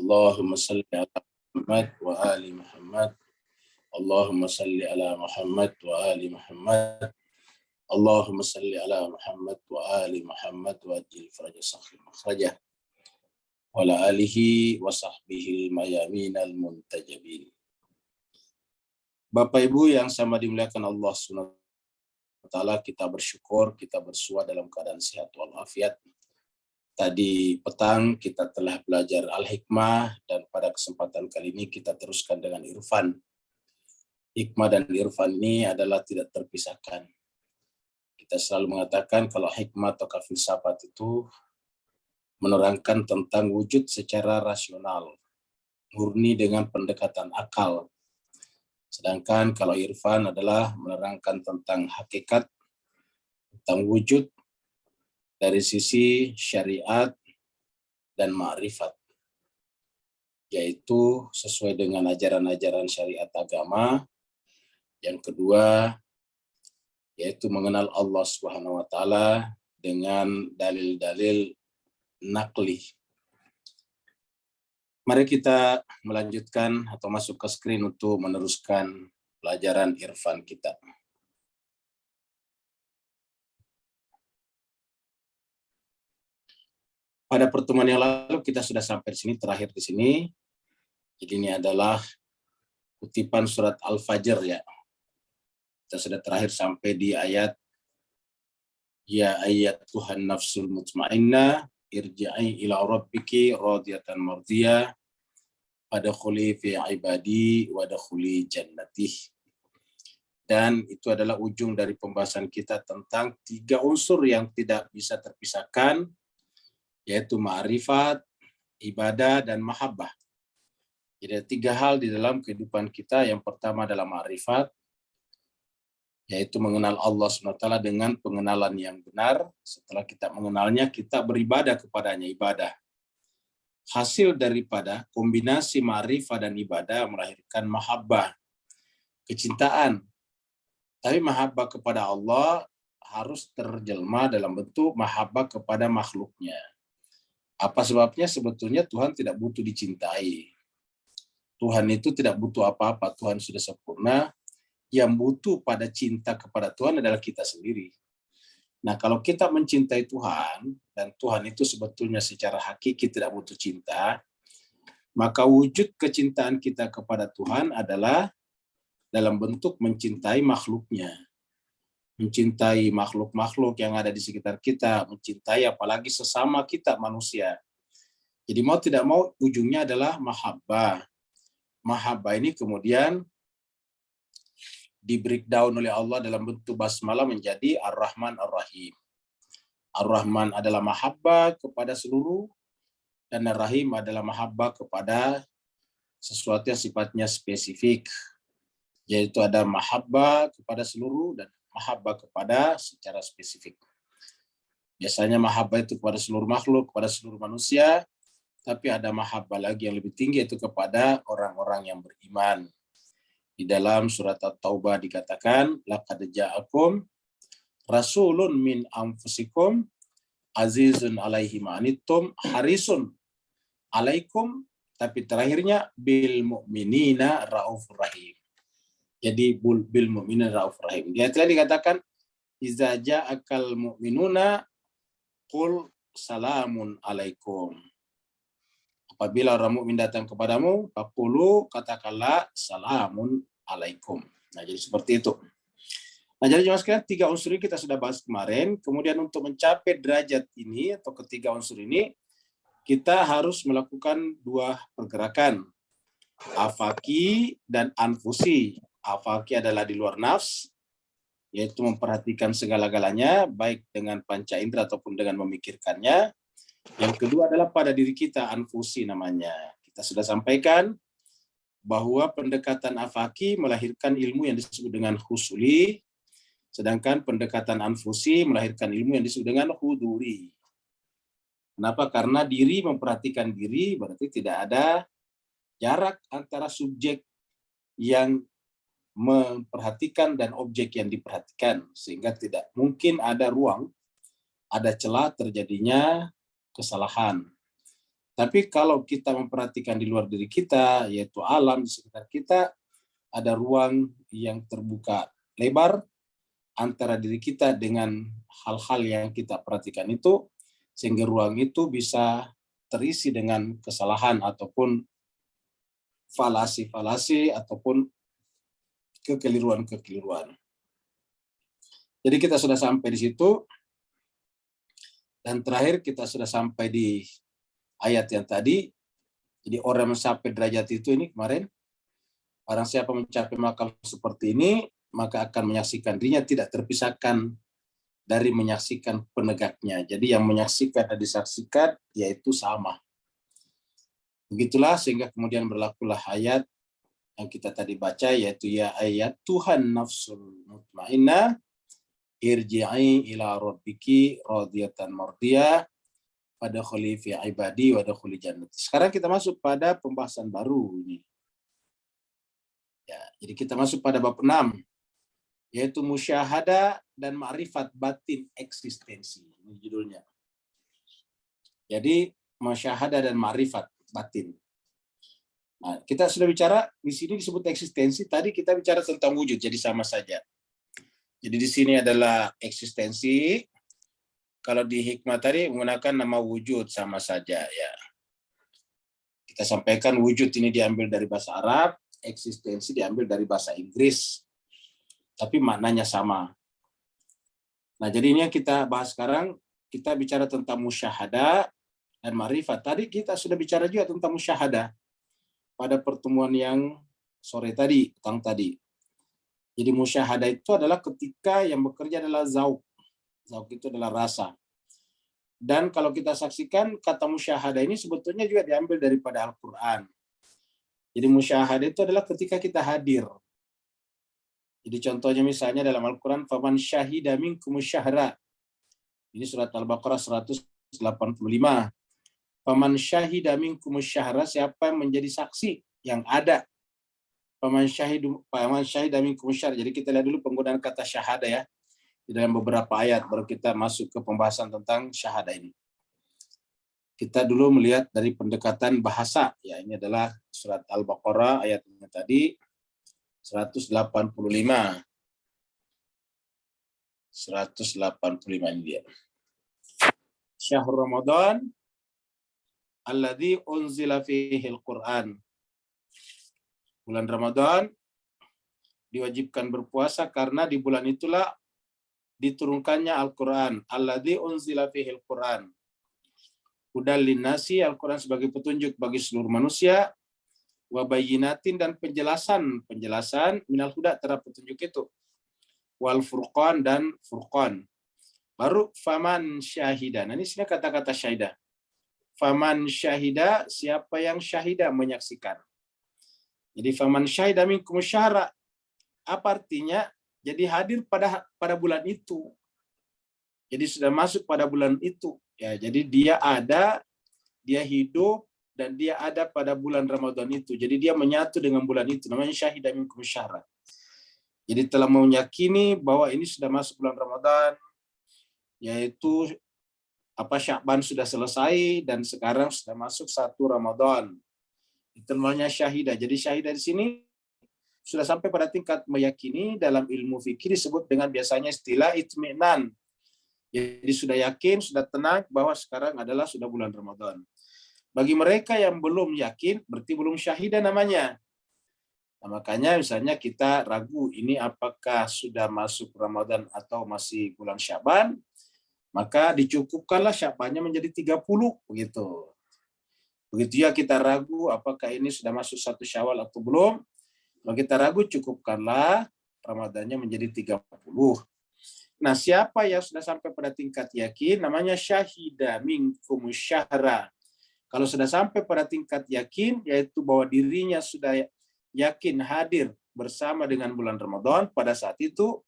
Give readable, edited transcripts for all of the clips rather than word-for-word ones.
Allahumma salli ala Muhammad wa ali Muhammad. Allahumma salli ala Muhammad wa ali Muhammad. Allahumma salli ala Muhammad wa ali Muhammad wa ajil faraj sahih makhrajah. Wa ala alihi wa sahbihi mayamin al-muntajabin. Bapak Ibu yang sama dimuliakan Allah SWT, kita bersyukur, kita bersua dalam keadaan sehat walafiat. Tadi petang kita telah belajar Al-Hikmah dan pada kesempatan kali ini kita teruskan dengan Irfan. Hikmah dan Irfan ini adalah tidak terpisahkan. Kita selalu mengatakan kalau hikmah atau filsafat itu menerangkan tentang wujud secara rasional, murni dengan pendekatan akal. Sedangkan kalau Irfan adalah menerangkan tentang hakikat, tentang wujud dari sisi syariat dan ma'rifat, yaitu sesuai dengan ajaran-ajaran syariat agama. Yang kedua, yaitu mengenal Allah Subhanahu wa taala dengan dalil-dalil nakli. Mari kita melanjutkan atau masuk ke screen untuk meneruskan pelajaran Irfan kita. Pada pertemuan yang lalu kita sudah sampai di sini, terakhir di sini. Jadi ini adalah kutipan surat Al-Fajr ya. Kita sudah terakhir sampai di ayat ya ayat Tuhan nafsul mutmainnah irji'i ila rabbiki radiyatan mardiyah fadkhuli fi ibadi wadkhuli jannati. Dan itu adalah ujung dari pembahasan kita tentang 3 unsur yang tidak bisa terpisahkan, yaitu ma'rifat, ibadah, dan mahabbah. Jadi ada 3 hal di dalam kehidupan kita. Yang pertama adalah ma'rifat, yaitu mengenal Allah SWT dengan pengenalan yang benar. Setelah kita mengenalnya, kita beribadah kepadanya, ibadah. Hasil daripada kombinasi ma'rifat dan ibadah melahirkan mahabbah, kecintaan. Tapi mahabbah kepada Allah harus terjelma dalam bentuk mahabbah kepada makhluknya. Apa sebabnya? Sebetulnya Tuhan tidak butuh dicintai. Tuhan itu tidak butuh apa-apa, Tuhan sudah sempurna. Yang butuh pada cinta kepada Tuhan adalah kita sendiri. Nah, kalau kita mencintai Tuhan, dan Tuhan itu sebetulnya secara hakiki tidak butuh cinta, maka wujud kecintaan kita kepada Tuhan adalah dalam bentuk mencintai makhluknya. Mencintai makhluk-makhluk yang ada di sekitar kita, mencintai apalagi sesama kita manusia. Jadi mau tidak mau ujungnya adalah mahabbah. Mahabbah ini kemudian di breakdown oleh Allah dalam bentuk basmalah menjadi Ar-Rahman Ar-Rahim. Ar-Rahman adalah mahabbah kepada seluruh, dan Ar-Rahim adalah mahabbah kepada sesuatu yang sifatnya spesifik, yaitu ada mahabbah kepada seluruh dan mahabbah kepada secara spesifik. Biasanya mahabbah itu kepada seluruh makhluk, kepada seluruh manusia, tapi ada mahabbah lagi yang lebih tinggi, yaitu kepada orang-orang yang beriman. Di dalam surat At-Taubah dikatakan, laqad ja'akum rasulun min anfusikum azizun alaihi ma'anittum harisun alaikum, tapi terakhirnya bil mu'minina raufur rahim. Jadi bil mu'minina raufur rahim. Dia telah dikatakan iza ja'akal mu'minuna qul salamun alaikum. Apabila orang mukmin datang kepadamu, faqulu, katakanlah salamun alaikum. Nah, jadi seperti itu. Nah, jadi jemaah sekalian, 3 unsur ini kita sudah bahas kemarin. Kemudian untuk mencapai derajat ini atau ketiga unsur ini, kita harus melakukan 2 pergerakan, afaki dan anfusi. Afaki adalah di luar nafs, yaitu memperhatikan segala-galanya, baik dengan panca indera ataupun dengan memikirkannya. Yang kedua adalah pada diri kita, anfusi namanya. Kita sudah sampaikan bahwa pendekatan afaki melahirkan ilmu yang disebut dengan husuli, sedangkan pendekatan anfusi melahirkan ilmu yang disebut dengan huduri. Kenapa? Karena diri memperhatikan diri, berarti tidak ada jarak antara subjek yang memperhatikan dan objek yang diperhatikan, sehingga tidak mungkin ada ruang, ada celah terjadinya kesalahan. Tapi kalau kita memperhatikan di luar diri kita, yaitu alam di sekitar kita, ada ruang yang terbuka lebar antara diri kita dengan hal-hal yang kita perhatikan itu, sehingga ruang itu bisa terisi dengan kesalahan ataupun falasi-falasi ataupun kekeliruan-kekeliruan. Jadi kita sudah sampai di situ, dan terakhir kita sudah sampai di ayat yang tadi. Jadi orang mencapai derajat itu ini kemarin, barang siapa mencapai makam seperti ini, maka akan menyaksikan dirinya tidak terpisahkan dari menyaksikan penegaknya. Jadi yang menyaksikan dan disaksikan yaitu sama. Begitulah sehingga kemudian berlakulah ayat yang kita tadi baca, yaitu ya ayat Tuhan nafsul mutmainnah irji'i ila rabbiki radiyatan mardiyah fadkhuli fi ibadi wadkhuli jannati. Sekarang kita masuk pada pembahasan baru ini. Ya, jadi kita masuk pada bab 6, yaitu musyahadah dan ma'rifat batin eksistensi. Ini judulnya. Jadi musyahadah dan ma'rifat batin. Nah, kita sudah bicara di sini disebut eksistensi, tadi kita bicara tentang wujud, jadi sama saja. Jadi di sini adalah eksistensi. Kalau di hikmah tadi menggunakan nama wujud sama saja ya. Kita sampaikan wujud ini diambil dari bahasa Arab, eksistensi diambil dari bahasa Inggris. Tapi maknanya sama. Nah, jadi ini yang kita bahas sekarang, kita bicara tentang musyahadah dan ma'rifat. Tadi kita sudah bicara juga tentang musyahadah pada pertemuan yang sore tadi, petang tadi. Jadi musyahadah itu adalah ketika yang bekerja adalah zauq. Zauq itu adalah rasa. Dan kalau kita saksikan, kata musyahadah ini sebetulnya juga diambil daripada Al-Quran. Jadi musyahadah itu adalah ketika kita hadir. Jadi contohnya misalnya dalam Al-Quran, faman syahida minkum syahra. Ini surat Al-Baqarah 185. Faman syahida minkum syahra, siapa yang menjadi saksi yang ada. Faman syahida minkum syahra. Jadi kita lihat dulu penggunaan kata syahadah ya. Di dalam beberapa ayat baru kita masuk ke pembahasan tentang syahadah ini. Kita dulu melihat dari pendekatan bahasa. Ya, ini adalah surat Al-Baqarah ayatnya tadi 185. 185 ini dia. Syahrul Ramadan alladzi unzila fihi al-Qur'an. Bulan Ramadan diwajibkan berpuasa karena di bulan itulah diturunkannya Al-Quran. Alladzi unzila fihi al-Quran. Hudal linnasi, Al-Quran sebagai petunjuk bagi seluruh manusia. Wa bayyinatin, dan penjelasan minal huda terhadap petunjuk itu. Wal furqan, dan furqan. Baru faman syahida. Nah, ini sini kata-kata syahidah. Faman syahida, siapa yang syahida menyaksikan. Jadi faman syahida minkum syahra. Apa artinya? Jadi hadir pada bulan itu. Jadi sudah masuk pada bulan itu. Ya, jadi dia ada, dia hidup, dan dia ada pada bulan Ramadan itu. Jadi dia menyatu dengan bulan itu. Namanya syahida minkum syahra. Jadi telah meyakini bahwa ini sudah masuk bulan Ramadan, yaitu Sya'ban sudah selesai dan sekarang sudah masuk 1 Ramadan. Itu namanya syahidah. Jadi syahidah di sini sudah sampai pada tingkat meyakini. Dalam ilmu fikih disebut dengan biasanya istilah itminan. Jadi sudah yakin, sudah tenang bahwa sekarang adalah sudah bulan Ramadan. Bagi mereka yang belum yakin, berarti belum syahidah namanya. Nah, makanya misalnya kita ragu ini apakah sudah masuk Ramadan atau masih bulan Sya'ban, maka dicukupkanlah Sya'bannya menjadi 30 begitu. Begitu ya kita ragu apakah ini sudah masuk 1 Syawal atau belum. Kalau kita ragu, cukupkanlah Ramadannya menjadi 30. Nah, siapa yang sudah sampai pada tingkat yakin, namanya syahida minkum syahra. Kalau sudah sampai pada tingkat yakin, yaitu bahwa dirinya sudah yakin hadir bersama dengan bulan Ramadan pada saat itu,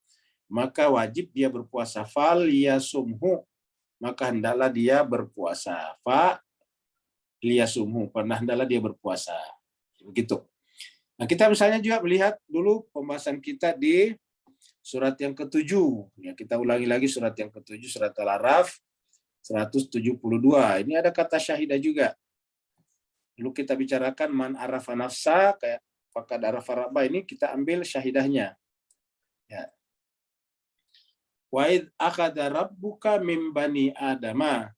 maka wajib dia berpuasa. Fal yasumhu, maka hendaklah dia berpuasa. Liyasumhu, hendaklah dia berpuasa. Begitu. Nah, kita misalnya juga melihat dulu pembahasan kita di surat yang ke-7. Ya, kita ulangi lagi surat yang ke-7, surat Al-A'raf 172. Ini ada kata syahidah juga. Dulu kita bicarakan man arafa nafsa, kayak faqad arafa rabba, ini kita ambil syahidahnya. Ya. Wa id akhadha rabbuka min bani adama.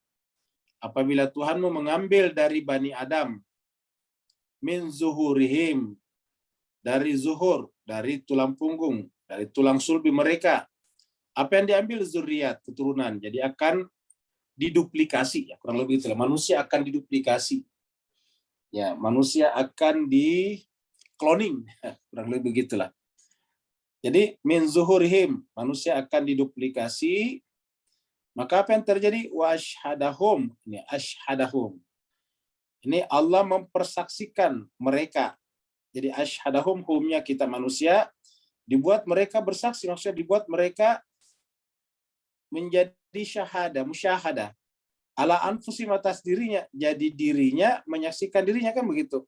Apabila Tuhanmu mengambil dari Bani Adam, min zuhurihim, dari zuhur, dari tulang punggung, dari tulang sulbi mereka. Apa yang diambil? Zuriat, keturunan. Jadi akan diduplikasi, ya, kurang lebih itulah. Manusia akan diduplikasi. Ya, manusia akan di cloning, kurang lebih begitulah. Jadi min zuhurihim, manusia akan diduplikasi. Maka apa yang terjadi? Wa ashhadahum, ini ashhadahum. Ini Allah mempersaksikan mereka. Jadi ashhadahum, humnya kita manusia, dibuat mereka bersaksi, maksudnya dibuat mereka menjadi syahada, musyahadah. Ala anfusim, atas dirinya, jadi dirinya menyaksikan dirinya, kan begitu.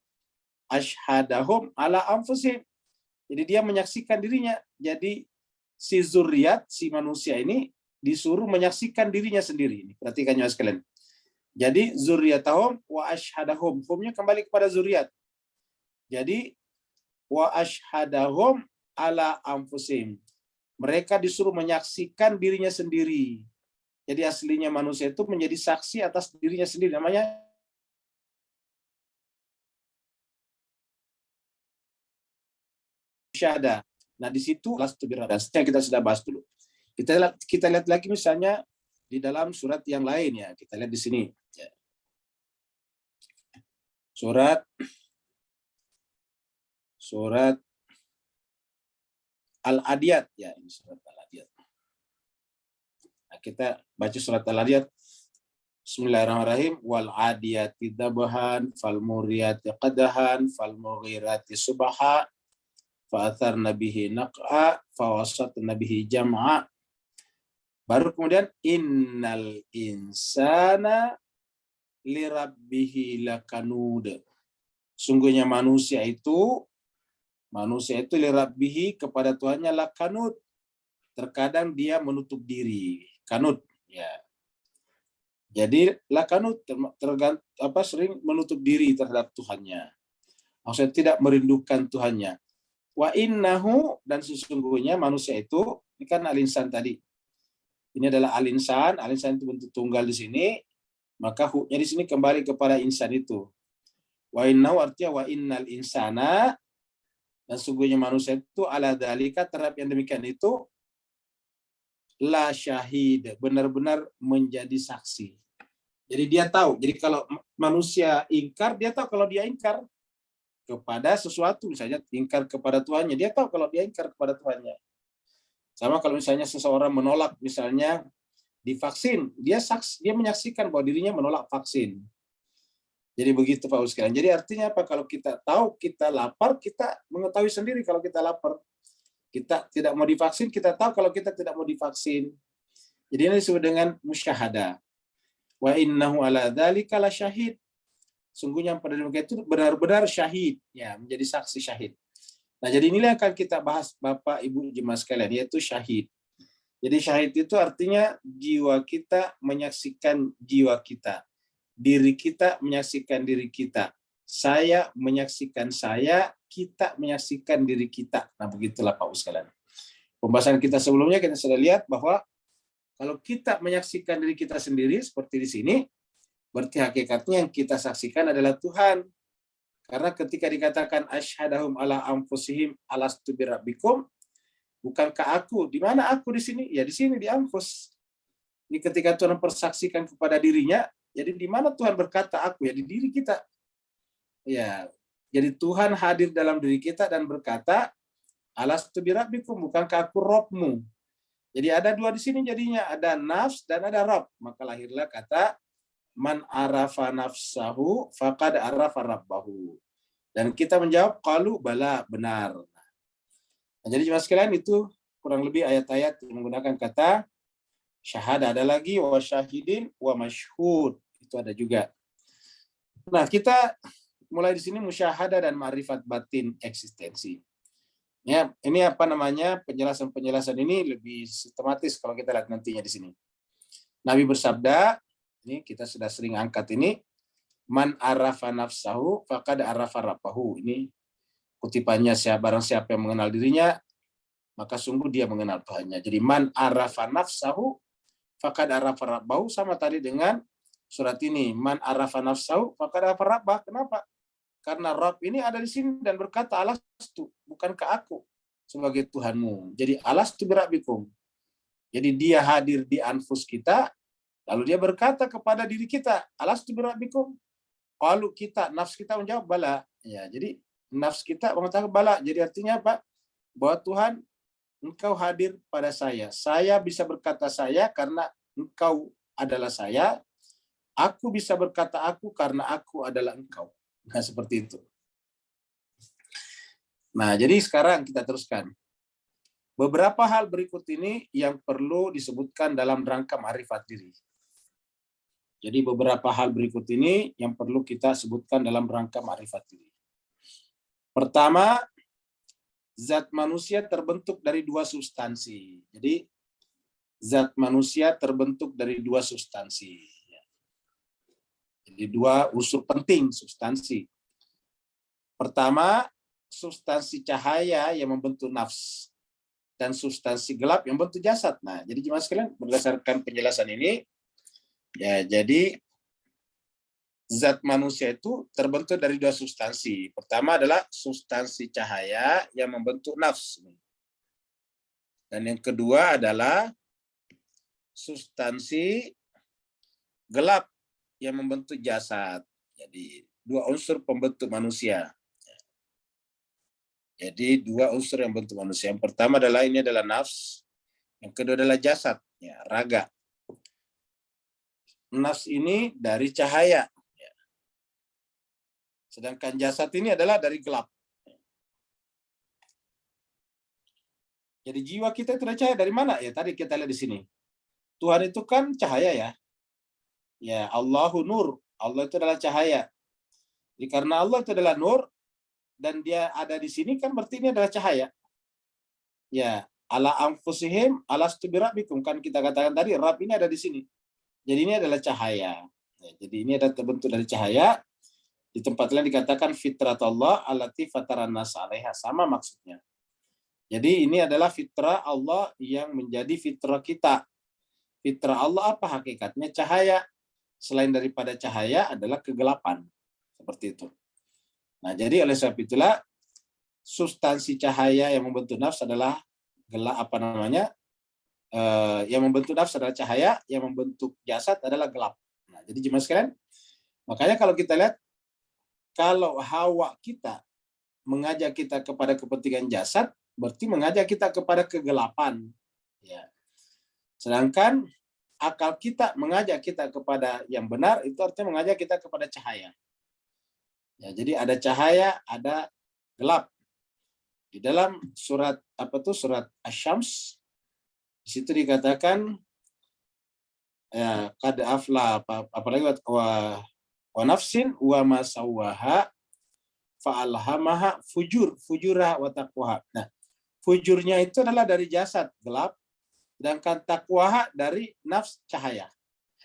Ashhadahum ala anfusim. Jadi dia menyaksikan dirinya. Jadi si zuriat, si manusia ini disuruh menyaksikan dirinya sendiri. Ini perhatikan ya sekalian. Jadi zuriatahum wa ashhadahum. Humnya kembali kepada zuriat. Jadi wa ashhadahum ala anfusim. Mereka disuruh menyaksikan dirinya sendiri. Jadi aslinya manusia itu menjadi saksi atas dirinya sendiri. Namanya syahada. Nah, di situ yang kita sudah bahas dulu. Kita lihat lagi misalnya di dalam surat yang lain, ya. Kita lihat di sini. Surat Al-Adiyat, ya, ini surat Al-Adiyat. Nah, kita baca surat Al-Adiyat. Bismillahirrahmanirrahim. Wal adiyati dabhan, fal muriyati qadahan, fal mughirati subha, fa atharna bihi naq'a, fa wasatna bihi jam'a. Baru kemudian innal insana lirabbihi lakanud. Sungguhnya manusia itu lirabbihi, kepada Tuhannya lakanud. Terkadang dia menutup diri. Kanut, ya. Jadi lakanut sering menutup diri terhadap Tuhannya. Maksudnya tidak merindukan Tuhannya. Wa innahu, dan sesungguhnya manusia itu, ini kan al-insan tadi. Ini adalah al-insan itu bentuk tunggal di sini, maka hu-nya di sini kembali kepada insan itu. Wa innahu artinya wa innal insana, dan sesungguhnya manusia itu ala dzalika, terhadap yang demikian itu, la syahid, benar-benar menjadi saksi. Jadi dia tahu. Jadi kalau manusia ingkar, dia tahu kalau dia ingkar kepada sesuatu, misalnya ingkar kepada Tuhannya, dia tahu kalau dia ingkar kepada Tuhannya. Sama kalau misalnya seseorang menolak, misalnya divaksin, dia menyaksikan bahwa dirinya menolak vaksin. Jadi begitu Pak sekalian. Jadi artinya apa? Kalau kita tahu kita lapar, kita mengetahui sendiri kalau kita lapar. Kita tidak mau divaksin, kita tahu kalau kita tidak mau divaksin. Jadi ini disebut dengan musyahadah. Wa innahu ala dzalika lasyahid. Sungguhnya pada demikian itu benar-benar syahid, ya, menjadi saksi syahid. Nah, jadi inilah yang akan kita bahas Bapak Ibu jemaah sekalian, yaitu syahid. Jadi syahid itu artinya jiwa kita menyaksikan jiwa kita. Diri kita menyaksikan diri kita. Saya menyaksikan saya, kita menyaksikan diri kita. Nah, begitulah Pak sekalian. Pembahasan kita sebelumnya kita sudah lihat bahwa kalau kita menyaksikan diri kita sendiri seperti di sini, berarti hakikatnya yang kita saksikan adalah Tuhan. Karena ketika dikatakan asyhadahum ala anfusihim alastu birabbikum, bukankah aku? Di mana aku di sini? Ya di sini, di anfus. Jadi ketika Tuhan mempersaksikan kepada dirinya, jadi di mana Tuhan berkata aku? Ya di diri kita. Ya, jadi Tuhan hadir dalam diri kita dan berkata, alastu birabbikum, bukankah aku Robmu? Jadi ada dua di sini jadinya, ada nafs dan ada Rabb. Maka lahirlah kata man arafa nafsahu faqad arafa rabbahu. Dan kita menjawab qalu bala, benar. Nah, jadi jemaah sekalian itu kurang lebih ayat-ayat yang menggunakan kata syahada. Ada lagi wa syahidin wa masyhud, itu ada juga. Nah, kita mulai di sini musyahadah dan ma'rifat batin eksistensi. Ya, ini apa namanya, penjelasan ini lebih sistematis kalau kita lihat nantinya di sini. Nabi bersabda, ini kita sudah sering angkat ini, Man arafa nafsahu faqad arafa rabbahu. Ini kutipannya, barang siapa yang mengenal dirinya, maka sungguh dia mengenal Tuhannya. Jadi man arafa nafsahu faqad arafa rabbahu, sama tadi dengan surat ini. Man arafa nafsahu faqad arafa rabbah. Kenapa? Karena Rabb ini ada di sini dan berkata, alastu, bukankah aku sebagai Tuhanmu. Jadi alastu birabbikum. Jadi dia hadir di anfus kita, lalu dia berkata kepada diri kita, alastu birabbikum. Kalau kita, nafs kita menjawab bala. Ya, jadi nafs kita mengatakan bala. Jadi artinya apa? Bahwa Tuhan, Engkau hadir pada saya. Saya bisa berkata saya karena Engkau adalah saya. Aku bisa berkata aku karena aku adalah Engkau. Nah, seperti itu. Nah, jadi sekarang kita teruskan. Beberapa hal berikut ini yang perlu disebutkan dalam rangka ma'rifat diri. Jadi beberapa hal berikut ini yang perlu kita sebutkan dalam rangka ma'rifat diri. Pertama, zat manusia terbentuk dari dua substansi. Jadi zat manusia terbentuk dari dua substansi. Jadi dua unsur penting substansi. Pertama, substansi cahaya yang membentuk nafs dan substansi gelap yang membentuk jasad. Nah, jadi jemaah sekalian, berdasarkan penjelasan ini, ya, jadi zat manusia itu terbentuk dari dua substansi. Pertama adalah substansi cahaya yang membentuk nafs. Dan yang kedua adalah substansi gelap yang membentuk jasad. Jadi dua unsur pembentuk manusia. Jadi dua unsur yang membentuk manusia. Yang pertama adalah ini adalah nafs. Yang kedua adalah jasad, ya, raga. Nafs ini dari cahaya. Sedangkan jasad ini adalah dari gelap. Jadi jiwa kita itu cahaya dari mana? Ya tadi kita lihat di sini. Tuhan itu kan cahaya ya. Ya, Allahu nur. Allah itu adalah cahaya. Jadi karena Allah itu adalah nur dan dia ada di sini kan berarti ini adalah cahaya. Ya, ala anfusihim alastu birabbikum, kan kita katakan tadi Rabb ini ada di sini. Jadi ini adalah cahaya. Ya, jadi ini ada terbentuk dari cahaya. Di tempat lain dikatakan fitrat Allah allati fataran nas 'alaiha, sama maksudnya. Jadi ini adalah fitrah Allah yang menjadi fitrah kita. Fitrah Allah apa hakikatnya? Cahaya. Selain daripada cahaya adalah kegelapan. Seperti itu. Nah, jadi oleh sebab itulah substansi cahaya yang membentuk nafs adalah gelap, yang membentuk nafs adalah cahaya, yang membentuk jasad adalah gelap. Nah, jadi jemaah sekalian, makanya kalau kita lihat, kalau hawa kita mengajak kita kepada kepentingan jasad, berarti mengajak kita kepada kegelapan. Ya. Sedangkan akal kita mengajak kita kepada yang benar, itu artinya mengajak kita kepada cahaya. Ya, jadi ada cahaya, ada gelap. Di dalam surat surat Asy-Syams, di situ dikatakan ya, qad afla, apalagi wa nafsin wa ma sawwaha fa'alhamaha fujurah wa taqwaha. Nah, fujurnya itu adalah dari jasad gelap, sedangkan taqwaha dari nafs cahaya.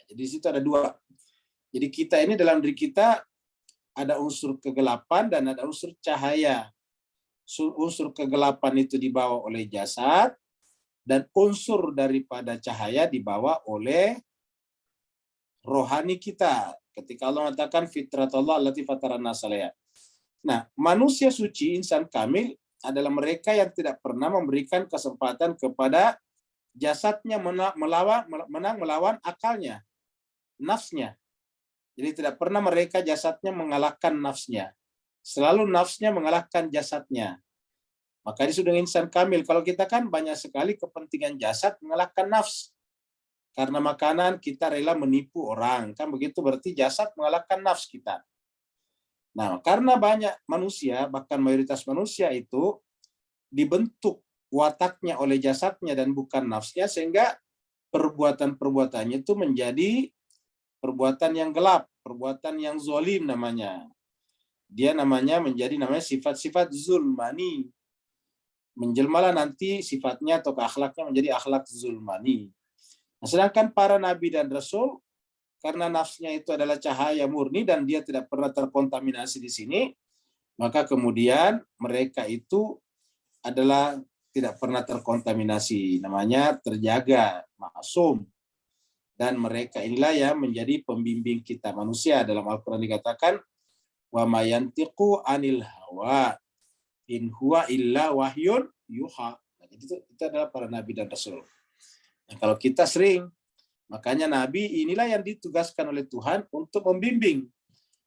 Jadi di situ ada dua. Jadi kita ini dalam diri kita ada unsur kegelapan dan ada unsur cahaya. Unsur kegelapan itu dibawa oleh jasad dan unsur daripada cahaya dibawa oleh rohani kita. Ketika Allah mengatakan fitrat Allah allati fataran nas 'alaiha. Nah, manusia suci, insan kamil adalah mereka yang tidak pernah memberikan kesempatan kepada jasadnya menang melawan akalnya, nafsnya. Jadi tidak pernah mereka jasadnya mengalahkan nafsnya. Selalu nafsnya mengalahkan jasadnya. Maka disebut dengan insan kamil. Kalau kita kan banyak sekali kepentingan jasad mengalahkan nafs. Karena makanan kita rela menipu orang. Kan begitu, berarti jasad mengalahkan nafs kita. Nah, karena banyak manusia, bahkan mayoritas manusia itu dibentuk wataknya oleh jasadnya dan bukan nafsnya, sehingga perbuatan-perbuatannya itu menjadi perbuatan yang gelap, perbuatan yang zolim namanya. Dia menjadi sifat-sifat zulmani. Menjelmalah nanti sifatnya atau akhlaknya menjadi akhlak zulmani. Nah, sedangkan para nabi dan rasul karena nafsnya itu adalah cahaya murni dan dia tidak pernah terkontaminasi di sini, maka kemudian mereka itu adalah tidak pernah terkontaminasi, namanya terjaga, maksum. Dan mereka inilah yang menjadi pembimbing kita manusia. Dalam Al-Quran dikatakan, wa mayantiqu anil hawa in huwa illa wahyun yuha. Nah, itu adalah para nabi dan rasul. Nah, kalau kita sering, makanya nabi inilah yang ditugaskan oleh Tuhan untuk membimbing,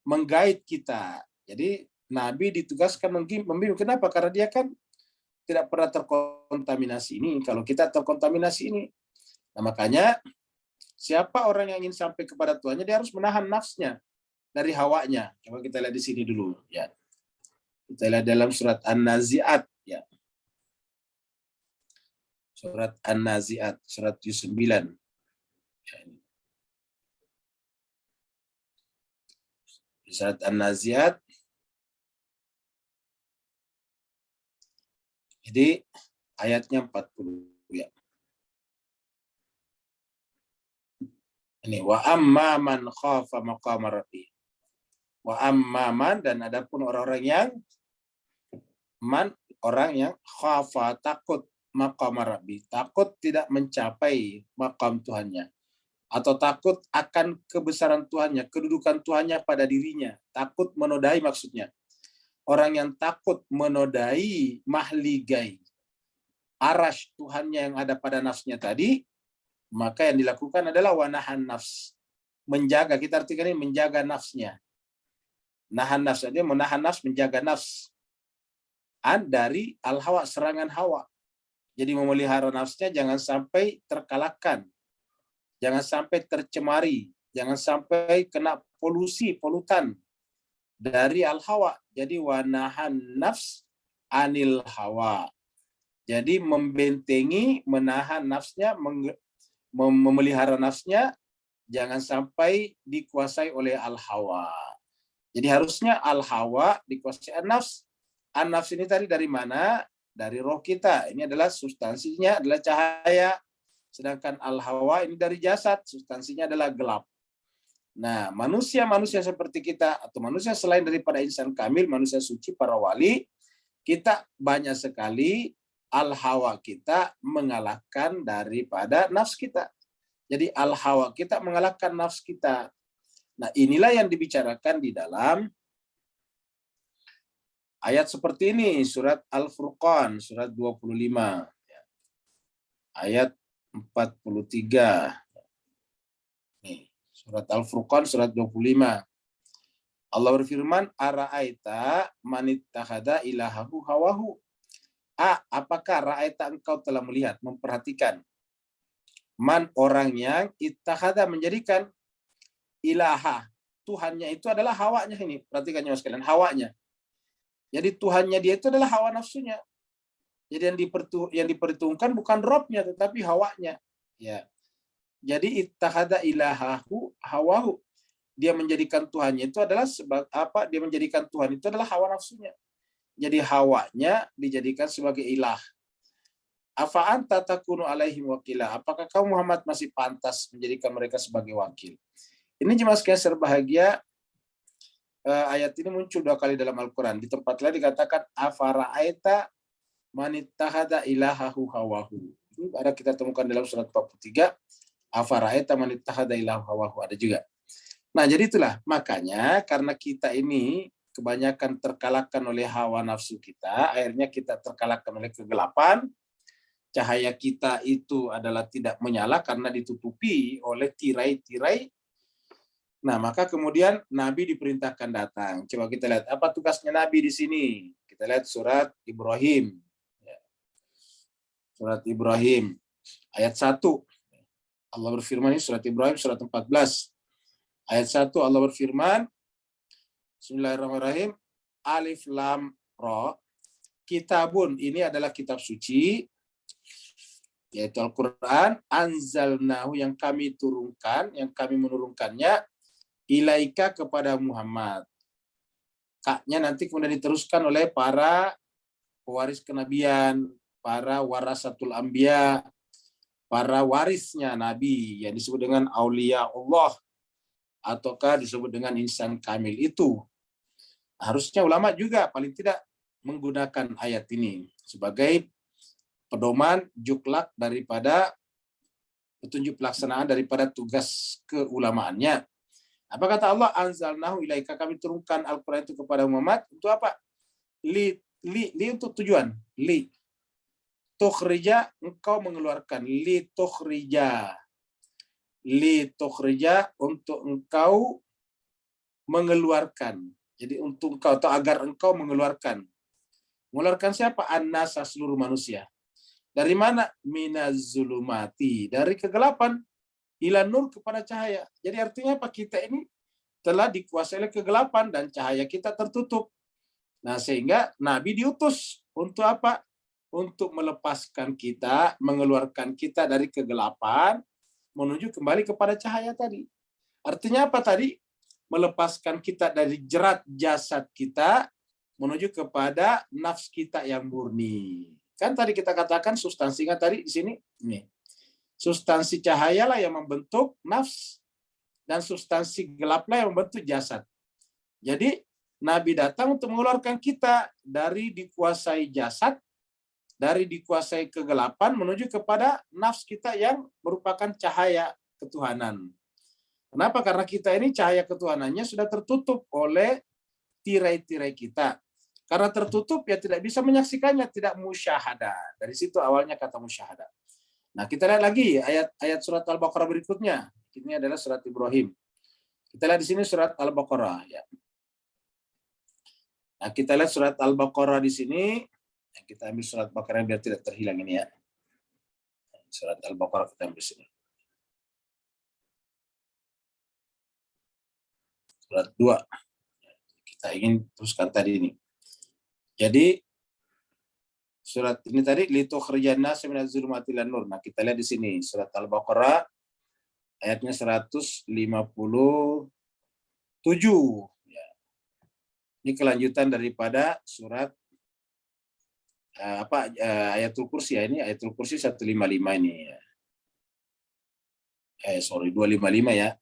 menggait kita. Jadi nabi ditugaskan membimbing. Kenapa? Karena dia kan tidak pernah terkontaminasi ini. Kalau kita terkontaminasi ini, nah makanya siapa orang yang ingin sampai kepada Tuhannya, dia harus menahan nafsnya dari hawanya. Coba kita lihat di sini dulu, ya. Kita lihat dalam surat An-Nazi'at, ya. Surat An-Nazi'at, surat 9. Ya, di surat An-Nazi'at, jadi ayatnya 40, ya. Ini wa amma man khafa maqama rabbih. Wa amma man, dan adapun orang-orang yang orang yang khafa, takut, maqama rabbih, takut tidak mencapai makam Tuhannya, atau takut akan kebesaran Tuhannya, kedudukan Tuhannya pada dirinya, takut menodai maksudnya. Orang yang takut menodai mahligai, arash Tuhannya yang ada pada nafsnya tadi, maka yang dilakukan adalah wanahan nafs, menjaga, kita artikan ini menjaga nafsnya. Nahan nafs, dia menahan nafs, menjaga nafs dari al-hawa, serangan hawa. Jadi memelihara nafsnya jangan sampai terkalahkan, jangan sampai tercemari, jangan sampai kena polutan dari al-hawa. Jadi wanahan nafs anil hawa. Jadi membentengi, menahan nafsnya, memelihara nafsnya, jangan sampai dikuasai oleh al-hawa. Jadi harusnya al-hawa dikuasai an-nafs. An-nafs ini tadi dari mana? Dari roh kita. Ini adalah substansinya adalah cahaya. Sedangkan al-hawa ini dari jasad, substansinya adalah gelap. Nah, manusia-manusia seperti kita, atau manusia selain daripada insan kamil, manusia suci, para wali, kita banyak sekali al-hawa kita mengalahkan daripada nafs kita. Jadi al-hawa kita mengalahkan nafs kita. Nah, inilah yang dibicarakan di dalam ayat seperti ini, surat Al-Furqan, surat 25, ayat 43. Nih, surat Al-Furqan, surat 25. Allah berfirman, ara'aita manittahada ilahahu hawahu. Apakah ra'aita, engkau telah melihat, memperhatikan, man, orang yang ittahada, menjadikan, ilaha, Tuhannya itu adalah hawanya. Ini perhatikan ya sekalian, hawanya. Jadi Tuhannya dia itu adalah hawa nafsunya. Jadi yang diperhitungkan bukan robnya tetapi hawanya. Ya. Jadi ittahada ilahahu hawahu. Dia menjadikan Tuhannya itu adalah apa? Dia menjadikan Tuhan itu adalah hawa nafsunya. Jadi hawanya dijadikan sebagai ilah. Afa anta takunu alaihim wakila. Apakah kamu Muhammad masih pantas menjadikan mereka sebagai wakil? Ini jemaah sekalian serbahagia, ayat ini muncul 2 kali dalam Al-Quran. Di tempat lain dikatakan afara'aita manittahada ilahahu hawahu. Ini ada kita temukan dalam surat 43. Afara'aita manittahada ilahahu hawahu, ada juga. Nah, jadi itulah makanya karena kita ini kebanyakan terkalahkan oleh hawa nafsu kita, akhirnya kita terkalahkan oleh kegelapan. Cahaya kita itu adalah tidak menyala karena ditutupi oleh tirai-tirai. Nah, maka kemudian Nabi diperintahkan datang. Coba kita lihat apa tugasnya Nabi di sini. Kita lihat surat Ibrahim. Surat Ibrahim ayat 1. Allah berfirman, ini surat Ibrahim surat 14. Ayat 1 Allah berfirman, Bismillahirrahmanirrahim, Alif Lam Ra, kitabun, ini adalah kitab suci, yaitu Al-Quran, anzalnahu, yang kami turunkan, yang kami menurunkannya, ilaika, kepada Muhammad. Kaknya nanti kemudian diteruskan oleh para pewaris kenabian, para warasatul anbiya, para warisnya Nabi, yang disebut dengan aulia Allah. ataukah disebut dengan insan kamil itu. Harusnya ulama juga paling tidak menggunakan ayat ini sebagai pedoman juklak daripada petunjuk pelaksanaan daripada tugas keulamaannya. Apa kata Allah? Anzalnahu ilaika, kami turunkan Al-Quran itu kepada Muhammad. Untuk apa? Li untuk tujuan. Li. Tukhrija, engkau mengeluarkan. Li tukhrija. Li tukhrija, untuk engkau mengeluarkan. Jadi untuk engkau, atau agar engkau mengeluarkan. Mengeluarkan siapa? An-nasa, seluruh manusia. Dari mana? Minaz zulumati. Dari kegelapan. Ila nur, kepada cahaya. Jadi artinya apa? Kita ini telah dikuasai oleh kegelapan dan cahaya kita tertutup. Nah, sehingga Nabi diutus untuk apa? Untuk melepaskan kita, mengeluarkan kita dari kegelapan, menuju kembali kepada cahaya tadi. Artinya apa tadi? Melepaskan kita dari jerat jasad kita, menuju kepada nafs kita yang murni. Kan tadi kita katakan substansinya tadi di sini. Nih. Substansi cahayalah yang membentuk nafs, dan substansi gelaplah yang membentuk jasad. Jadi Nabi datang untuk mengeluarkan kita dari dikuasai jasad, dari dikuasai kegelapan, menuju kepada nafs kita yang merupakan cahaya ketuhanan. Kenapa? Karena kita ini cahaya ketuhanannya sudah tertutup oleh tirai-tirai kita. Karena tertutup, ya tidak bisa menyaksikannya, tidak musyahadah. Dari situ awalnya kata musyahadah. Nah, kita lihat lagi ayat surat Al-Baqarah berikutnya. Ini adalah surat Ibrahim. Kita lihat di sini surat Al-Baqarah. Ya. Nah, kita lihat surat Al-Baqarah di sini. Kita ambil surat Al-Baqarah biar tidak terhilang ini ya. Surat Al-Baqarah kita ambil di sini. Surat 2. Kita ingin teruskan tadi ini. Jadi surat ini tadi litukhrijan nasa minaz zulumati ilan nur. Nah, kita lihat di sini surat Al-Baqarah ayatnya 157. Ya. Ini kelanjutan daripada surat Ayatul Kursi ya. Ini Ayatul Kursi 155 ini ya. 255 ya.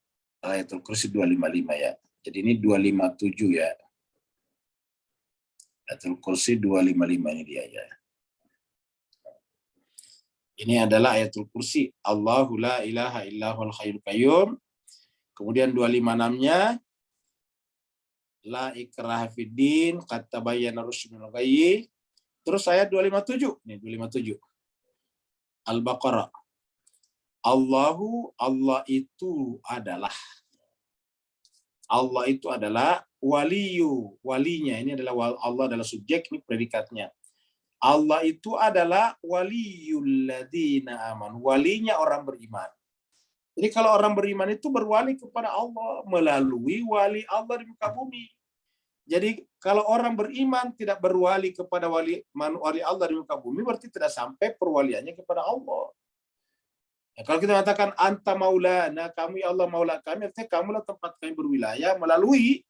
Ayatul Kursi 255 ya. Jadi ini 257 ya. Ayatul Kursi 255 ini dia ya. Ini adalah Ayatul Kursi. Allahu la ilaha illahul hayyul qayyum. Kemudian 256-nya la ikraha fiddin qad tabayyana rusydu minal ghayy. Terus ayat 257. Nih 257. Al-Baqarah. Allah itu adalah. Allah itu adalah waliyu. Walinya ini adalah Allah adalah subjek, ini predikatnya. Allah itu adalah waliyul ladzina amanu, walinya orang beriman. Jadi kalau orang beriman itu berwali kepada Allah melalui wali Allah di muka bumi. Jadi kalau orang beriman tidak berwali kepada wali Allah di muka bumi, berarti tidak sampai perwaliannya kepada Allah. Ya, kalau kita katakan anta maulana, kamu ya Allah maula kami, artinya kamulah tempat kami berwilayah melalui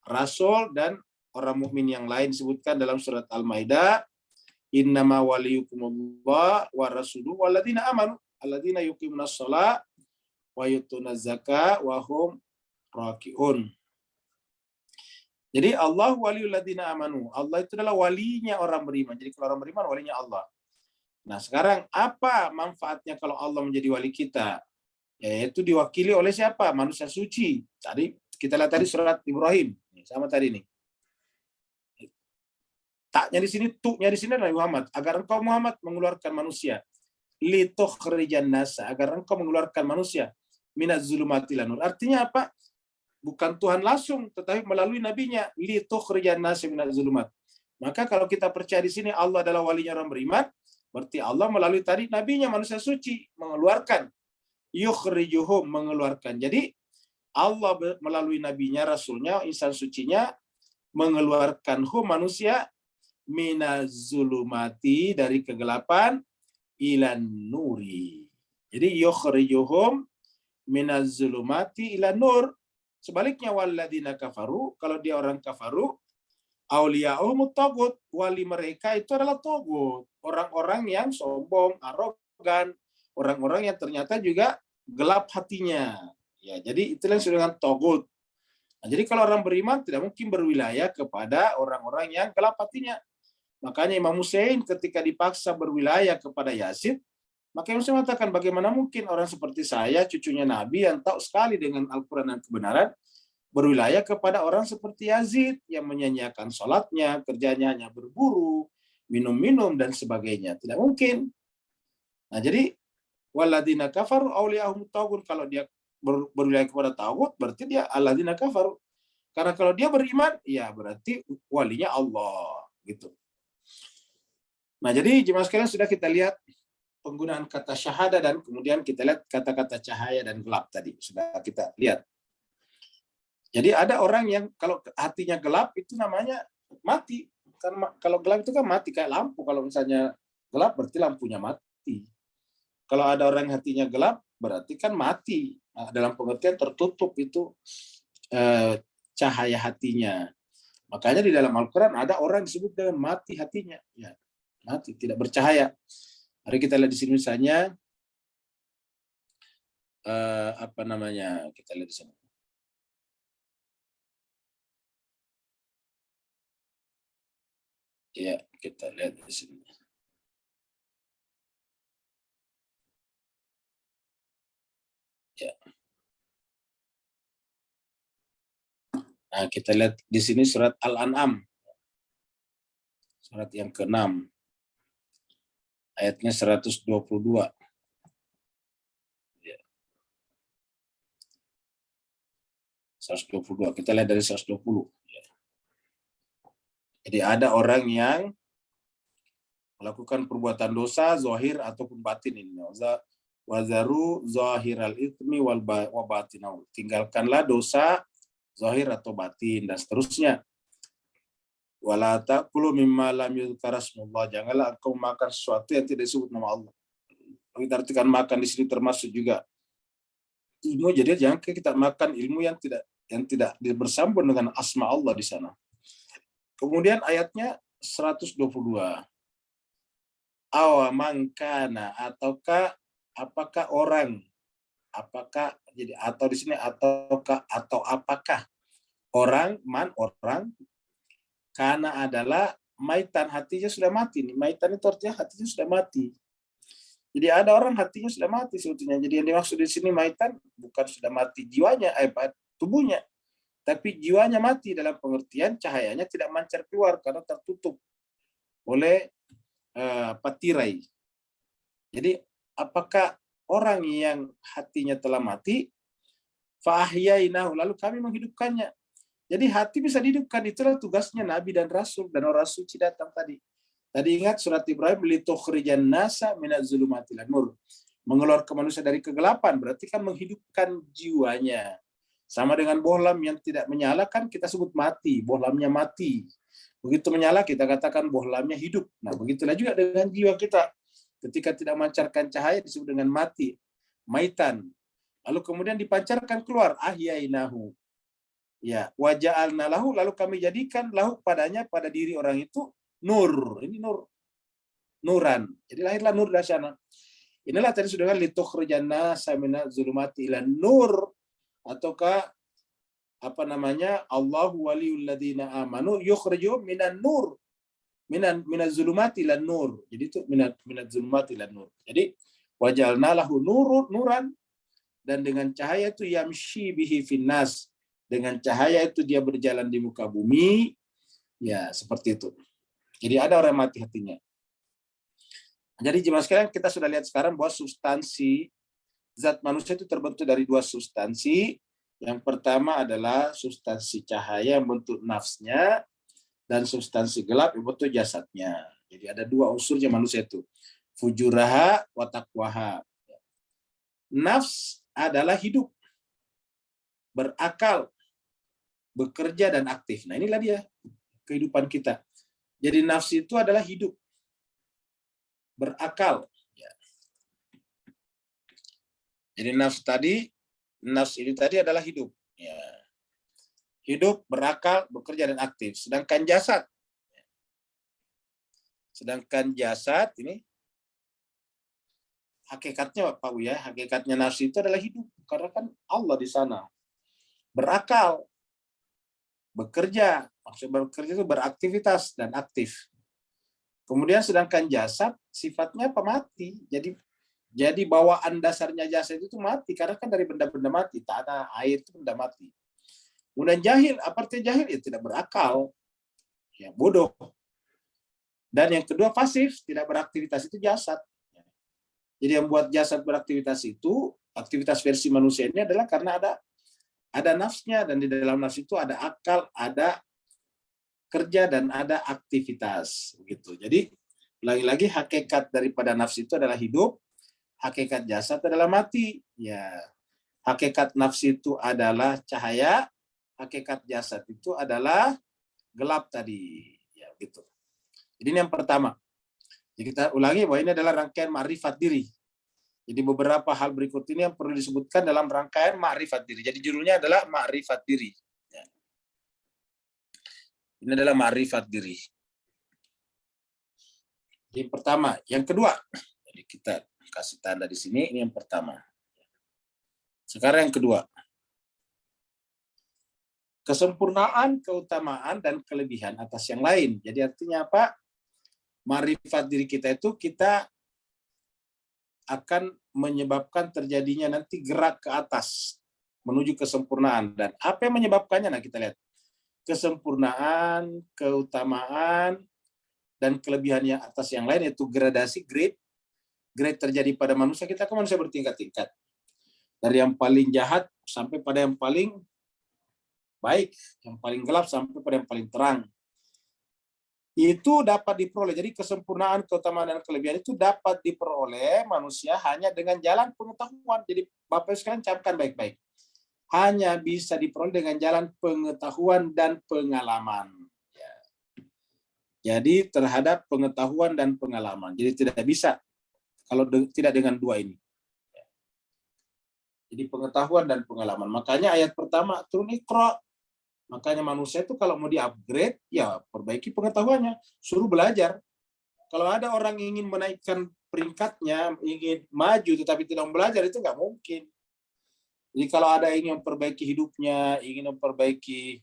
rasul dan orang mukmin yang lain disebutkan dalam surat Al-Maidah, innama waliyukumullah wa rasuluhu walladzina amanu alladzina yuqimunas shalah wa yutunaz zakah wa hum raki'un. Jadi Allah waliyul ladzina amanu. Allah itu adalah walinya orang beriman. Jadi kalau orang beriman walinya Allah. Nah, sekarang apa manfaatnya kalau Allah menjadi wali kita? Yaitu diwakili oleh siapa? Manusia suci. Tadi kita lihat tadi surat Ibrahim. Sama tadi nih. Taknya di sini, tuknya di sini adalah Muhammad. Agar engkau Muhammad mengeluarkan manusia. Litukhrijan nasa. Agar engkau mengeluarkan manusia. Minaz zulumati ilan nur. Artinya apa? Bukan Tuhan langsung, tetapi melalui nabinya. Litukhrijan nasa minaz zulumat. Maka kalau kita percaya di sini Allah adalah walinya orang beriman, berarti Allah melalui tadi nabinya manusia suci mengeluarkan. Yukhrijuhum, mengeluarkan. Jadi Allah melalui nabinya, rasulnya, insan sucinya mengeluarkan manusia minaz zulumati, dari kegelapan, ilan nuri. Jadi yukhrijuhum minaz zulumati ilan nur. Sebaliknya walladzina kafaru, kalau dia orang kafaru, auliya'uhum tagut, wali mereka itu adalah tagut, orang-orang yang sombong, arogan, orang-orang yang ternyata juga gelap hatinya. Ya, jadi itulah yang disebut dengan togut. Nah, jadi kalau orang beriman tidak mungkin berwilayah kepada orang-orang yang gelap hatinya. Makanya Imam Hussein ketika dipaksa berwilayah kepada Yazid, maka Imam Hussein mengatakan bagaimana mungkin orang seperti saya, cucunya Nabi yang tahu sekali dengan Al-Quran dan kebenaran, berwilayah kepada orang seperti Yazid yang menyanyiakan sholatnya, kerjanya hanya berburu, minum-minum, dan sebagainya. Tidak mungkin. Nah, jadi waladina kafaru awliyahum tagut, kalau dia berwilayah kepada tagut berarti dia alladzina kafaru. Karena kalau dia beriman, ya berarti walinya Allah gitu. Nah, jadi jemaah sekalian sudah kita lihat penggunaan kata syahada dan kemudian kita lihat kata-kata cahaya dan gelap tadi sudah kita lihat. Jadi ada orang yang kalau hatinya gelap itu namanya mati. Kan kalau gelap itu kan mati kayak lampu. Kalau misalnya gelap berarti lampunya mati. Kalau ada orang yang hatinya gelap berarti kan mati. Nah, dalam pengertian tertutup itu cahaya hatinya. Makanya di dalam Al-Quran ada orang disebut dengan mati hatinya. Ya, mati, tidak bercahaya. Mari kita lihat di sini misalnya apa namanya? Kita lihat di sini. Ya, kita lihat di sini. Ya. Nah, kita lihat di sini surat Al-An'am. Surat yang ke-6. Ayatnya 122. Ya. 122. Kita lihat dari 120. Ya. Jadi ada orang yang melakukan perbuatan dosa zahir ataupun batin ini. Wazaru zahiral itsmi wal batinau. Tinggalkanlah dosa zahir atau batin dan seterusnya. Wala taqulu mimma lam yuzkar asmullah. Janganlah engkau makan sesuatu yang tidak disebut nama Allah. Kita artikan makan di sini termasuk juga ilmu. Jadi jangan kita makan ilmu yang tidak bersambung dengan asma Allah di sana. Kemudian ayatnya 122. Awamangkana, ataukah apakah orang, apakah jadi atau di sini ataukah atau apakah orang orang karena adalah maitan, hatinya sudah mati nih. Maitan itu artinya hatinya sudah mati. Jadi ada orang hatinya sudah mati sebetulnya. Jadi yang dimaksud di sini maitan bukan sudah mati jiwanya, tubuhnya, tapi jiwanya mati dalam pengertian cahayanya tidak mancar keluar karena tertutup oleh patirai. Jadi apakah orang yang hatinya telah mati, fa'ahyainahu, lalu kami menghidupkannya. Jadi hati bisa dihidupkan, itulah tugasnya Nabi dan Rasul, dan orang suci datang tadi. Tadi ingat surat Ibrahim, litukhrijan nasa minaz zulumati ilan nur. Mengeluarkan manusia dari kegelapan, berarti kan menghidupkan jiwanya. Sama dengan bohlam yang tidak menyala, kan kita sebut mati, bohlamnya mati. Begitu menyala kita katakan bohlamnya hidup. Nah, begitulah juga dengan jiwa kita. Ketika tidak memancarkan cahaya disebut dengan mati, maitan. Lalu kemudian dipancarkan keluar, ahyainahu. Ya, waja'alna lahu, lalu kami jadikan lahu padanya, pada diri orang itu nur. Ini nur. Nuran. Jadi lahirlah nur dari sana. Inilah tadi sudah kan litukhrijan nasa minaz zulumati ilan nur, ataukah apa namanya, Allahu waliyul ladzina amanu yukhrijuhum minan nur, minaz zulumati ilan nur. Jadi itu minaz zulumati ilan nur. Jadi wajalna lahu nuran, dan dengan cahaya itu yamshi bihi finnas, dengan cahaya itu dia berjalan di muka bumi. Ya, seperti itu. Jadi ada orang mati hatinya. Jadi jemaah sekalian, kita sudah lihat sekarang bahwa substansi zat manusia itu terbentuk dari dua substansi. Yang pertama adalah substansi cahaya yang bentuk nafsnya, dan substansi gelap yang bentuk jasadnya. Jadi ada dua unsurnya manusia itu. Fujuraha wa taqwaha. Nafs adalah hidup, berakal, bekerja, dan aktif. Nah, inilah dia kehidupan kita. Jadi nafs itu adalah hidup, berakal. Jadi nafs ini tadi adalah hidup. Ya. Hidup, berakal, bekerja, dan aktif. Sedangkan jasad ini hakikatnya Pak Buya, hakikatnya nafsu itu adalah hidup, karena kan Allah di sana. Berakal, bekerja, maksudnya bekerja itu beraktivitas dan aktif. Kemudian sedangkan jasad sifatnya pemati. Jadi bawaan dasarnya jasad itu mati karena kan dari benda-benda mati, tanah, air itu benda mati. Kemudian jahil, apa artinya jahil? Ya tidak berakal, ya bodoh. Dan yang kedua pasif, tidak beraktivitas, itu jasad. Jadi yang buat jasad beraktivitas itu, aktivitas versi manusia ini adalah karena ada nafsnya, dan di dalam nafs itu ada akal, ada kerja, dan ada aktivitas. Begitu. Jadi lagi-lagi hakikat daripada nafs itu adalah hidup, hakikat jasad adalah mati. Ya, hakikat nafs itu adalah cahaya, hakikat jasad itu adalah gelap tadi. Ya, gitu. Jadi ini yang pertama. Jadi kita ulangi bahwa ini adalah rangkaian ma'rifat diri. Jadi beberapa hal berikut ini yang perlu disebutkan dalam rangkaian ma'rifat diri. Jadi judulnya adalah ma'rifat diri. Ya. Ini adalah ma'rifat diri. Yang pertama. Yang kedua. Jadi kita kasih tanda di sini. Ini yang pertama. Sekarang yang kedua. Kesempurnaan, keutamaan, dan kelebihan atas yang lain. Jadi artinya apa? Ma'rifat diri kita itu kita akan menyebabkan terjadinya nanti gerak ke atas menuju kesempurnaan. Dan apa yang menyebabkannya? Nah, kita lihat. Kesempurnaan, keutamaan, dan kelebihan yang atas yang lain, yaitu gradasi, grade terjadi pada manusia. Kita kan manusia bertingkat-tingkat. Dari yang paling jahat sampai pada yang paling baik, yang paling gelap sampai pada yang paling terang. Itu dapat diperoleh. Jadi kesempurnaan, keutamaan, dan kelebihan itu dapat diperoleh manusia hanya dengan jalan pengetahuan. Jadi Bapak sekalian camkan baik-baik. Hanya bisa diperoleh dengan jalan pengetahuan dan pengalaman. Ya. Jadi terhadap pengetahuan dan pengalaman. Jadi tidak bisa kalau tidak dengan dua ini. Ya. Jadi pengetahuan dan pengalaman. Makanya ayat pertama turun Iqra. Makanya manusia itu kalau mau di-upgrade, ya perbaiki pengetahuannya, suruh belajar. Kalau ada orang ingin menaikkan peringkatnya, ingin maju tetapi tidak belajar, itu nggak mungkin. Jadi kalau ada yang ingin memperbaiki hidupnya, ingin memperbaiki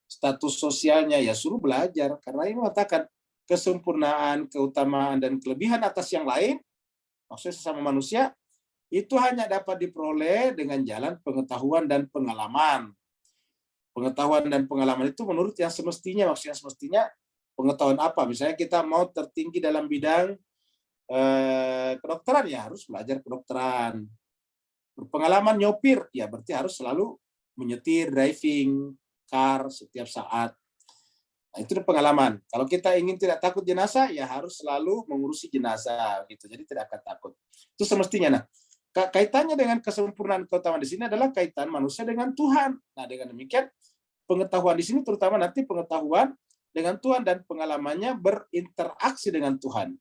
status sosialnya, ya suruh belajar. Karena ini mengatakan kesempurnaan, keutamaan, dan kelebihan atas yang lain, maksudnya sesama manusia, itu hanya dapat diperoleh dengan jalan pengetahuan dan pengalaman. Pengetahuan dan pengalaman itu menurut yang semestinya, maksudnya semestinya pengetahuan apa? Misalnya kita mau tertinggi dalam bidang kedokteran, ya harus belajar kedokteran. Berpengalaman nyopir, ya berarti harus selalu menyetir, driving car setiap saat. Nah, itu pengalaman. Kalau kita ingin tidak takut jenazah, ya harus selalu mengurusi jenazah, gitu. Jadi tidak akan takut. Itu semestinya. Nah, kaitannya dengan kesempurnaan keutamaan di sini adalah kaitan manusia dengan Tuhan. Nah, dengan demikian pengetahuan di sini terutama nanti pengetahuan dengan Tuhan dan pengalamannya berinteraksi dengan Tuhan.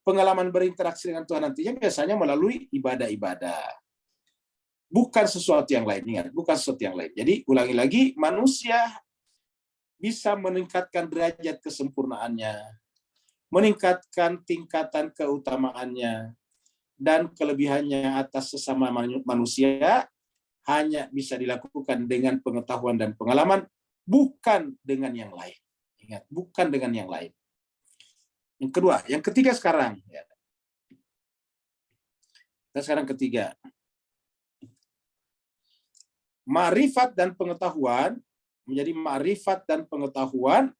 Pengalaman berinteraksi dengan Tuhan nantinya biasanya melalui ibadah-ibadah. Bukan sesuatu yang lain, ingat, bukan sesuatu yang lain. Jadi ulangi lagi, manusia bisa meningkatkan derajat kesempurnaannya, meningkatkan tingkatan keutamaannya, dan kelebihannya atas sesama manusia hanya bisa dilakukan dengan pengetahuan dan pengalaman, bukan dengan yang lain. Ingat, bukan dengan yang lain. Yang kedua, yang ketiga sekarang. Kita sekarang ketiga. Ma'rifat dan pengetahuan menjadi ma'rifat dan pengetahuan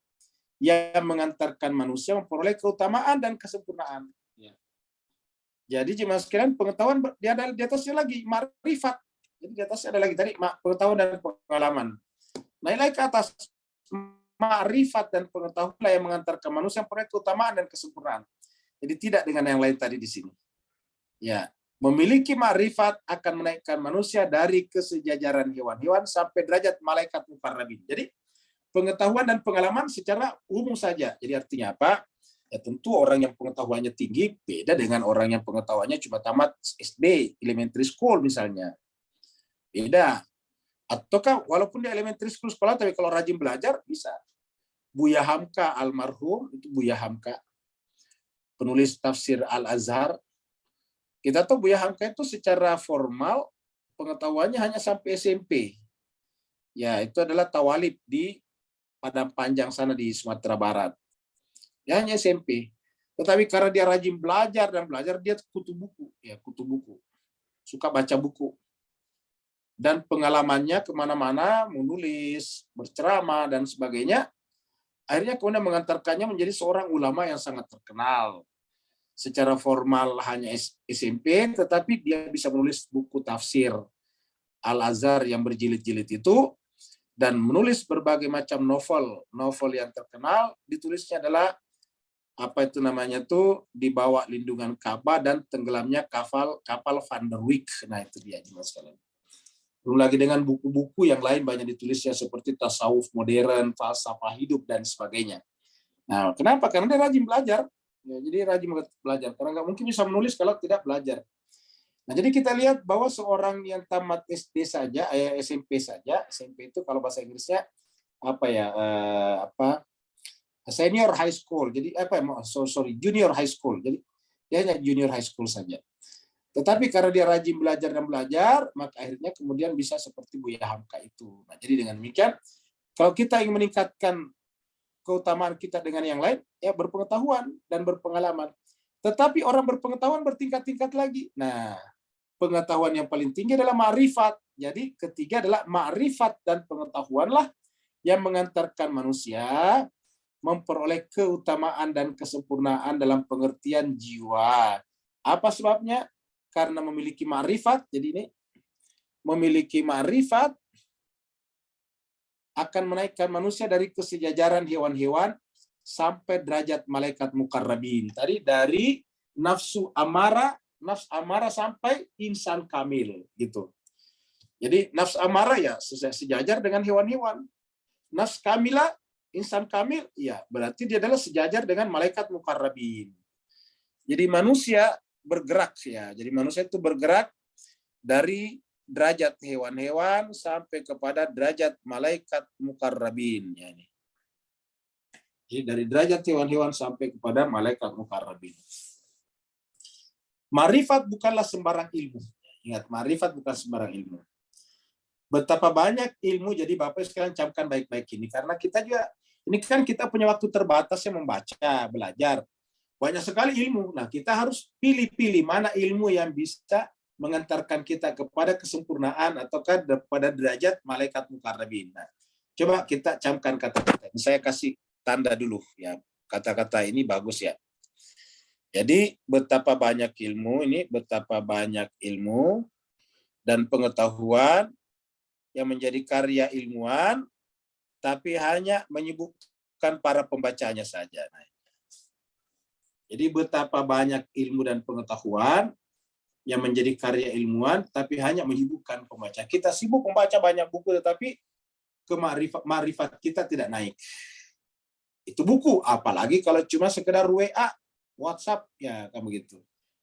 yang mengantarkan manusia memperoleh keutamaan dan kesempurnaan. Jadi jemaah sekalian, pengetahuan di atasnya lagi ma'rifat. Jadi di atasnya ada lagi tadi pengetahuan dan pengalaman. Naik lagi ke atas, ma'rifat dan pengetahuan yang mengantarkan manusia memperoleh keutamaan dan kesempurnaan. Jadi tidak dengan yang lain tadi di sini. Ya, memiliki ma'rifat akan menaikkan manusia dari kesejajaran hewan-hewan sampai derajat malaikat muqarrabin. Jadi pengetahuan dan pengalaman secara umum saja. Jadi artinya apa? Ya tentu orang yang pengetahuannya tinggi beda dengan orang yang pengetahuannya cuma tamat SD, elementary school misalnya. Beda. Ataukah walaupun di elementary school sekolah, tapi kalau rajin belajar bisa. Buya Hamka almarhum, itu Buya Hamka, penulis tafsir Al-Azhar. Kita tahu Buya Hamka itu secara formal pengetahuannya hanya sampai SMP. Ya, itu adalah tawalib di Padang Panjang sana di Sumatera Barat. Ya, hanya SMP. Tetapi karena dia rajin belajar dan belajar, dia kutu buku. Ya, kutu buku. Suka baca buku. Dan pengalamannya kemana-mana, menulis, berceramah, dan sebagainya, akhirnya kemudian mengantarkannya menjadi seorang ulama yang sangat terkenal. Secara formal hanya SMP, tetapi dia bisa menulis buku tafsir Al-Azhar yang berjilid-jilid itu, dan menulis berbagai macam novel yang terkenal. Ditulisnya adalah apa itu namanya tuh, Di Bawah Lindungan Ka'bah dan Tenggelamnya kapal Van der Wijk. Nah, itu dia jelas sekalian. Belum lagi dengan buku-buku yang lain banyak ditulisnya seperti tasawuf modern, falsafah hidup dan sebagainya. Nah, kenapa? Karena dia rajin belajar. Ya, jadi rajin belajar. Karena nggak mungkin bisa menulis kalau tidak belajar. Nah, jadi kita lihat bahwa seorang yang tamat SD saja, SMP saja, SMP itu kalau bahasa Inggrisnya apa ya, senior high school. Jadi junior high school. Jadi dia hanya junior high school saja. Tetapi karena dia rajin belajar dan belajar, maka akhirnya kemudian bisa seperti Buya Hamka itu. Nah, jadi dengan demikian, kalau kita ingin meningkatkan keutamaan kita dengan yang lain, ya berpengetahuan dan berpengalaman. Tetapi orang berpengetahuan bertingkat-tingkat lagi. Nah, pengetahuan yang paling tinggi adalah ma'rifat. Jadi ketiga adalah ma'rifat dan pengetahuanlah yang mengantarkan manusia memperoleh keutamaan dan kesempurnaan dalam pengertian jiwa. Apa sebabnya? Karena memiliki ma'rifat. Jadi ini memiliki ma'rifat akan menaikkan manusia dari kesejajaran hewan-hewan sampai derajat malaikat mukarrabin. Tadi dari nafsu amarah sampai insan kamil gitu. Jadi nafsu amarah ya sejajar dengan hewan-hewan. Nafsu kamila, insan kamil, ya berarti dia adalah sejajar dengan malaikat mukarrabin. Jadi manusia bergerak ya. Jadi manusia itu bergerak dari derajat hewan-hewan sampai kepada derajat malaikat mukarrabin. Ya, ini. Jadi dari derajat hewan-hewan sampai kepada malaikat mukarrabin. Ma'rifat bukanlah sembarang ilmu. Ingat, ma'rifat bukan sembarang ilmu. Betapa banyak ilmu, jadi Bapak sekalian camkan baik-baik ini. Karena kita juga, ini kan kita punya waktu terbatas yang membaca, belajar. Banyak sekali ilmu. Nah, kita harus pilih-pilih mana ilmu yang bisa mengantarkan kita kepada kesempurnaan ataukah pada derajat malaikat mukarrabin. Nah, coba kita camkan kata-kata. Saya kasih tanda dulu ya. Kata-kata ini bagus ya. Jadi betapa banyak ilmu dan pengetahuan yang menjadi karya ilmuwan, tapi hanya menyibukkan para pembacanya saja. Nah, jadi betapa banyak ilmu dan pengetahuan yang menjadi karya ilmuwan, tapi hanya menyibukkan pembaca. Kita sibuk membaca banyak buku, tetapi ma'rifat kita tidak naik. Itu buku, apalagi kalau cuma sekedar WA, WhatsApp, ya kayak begitu.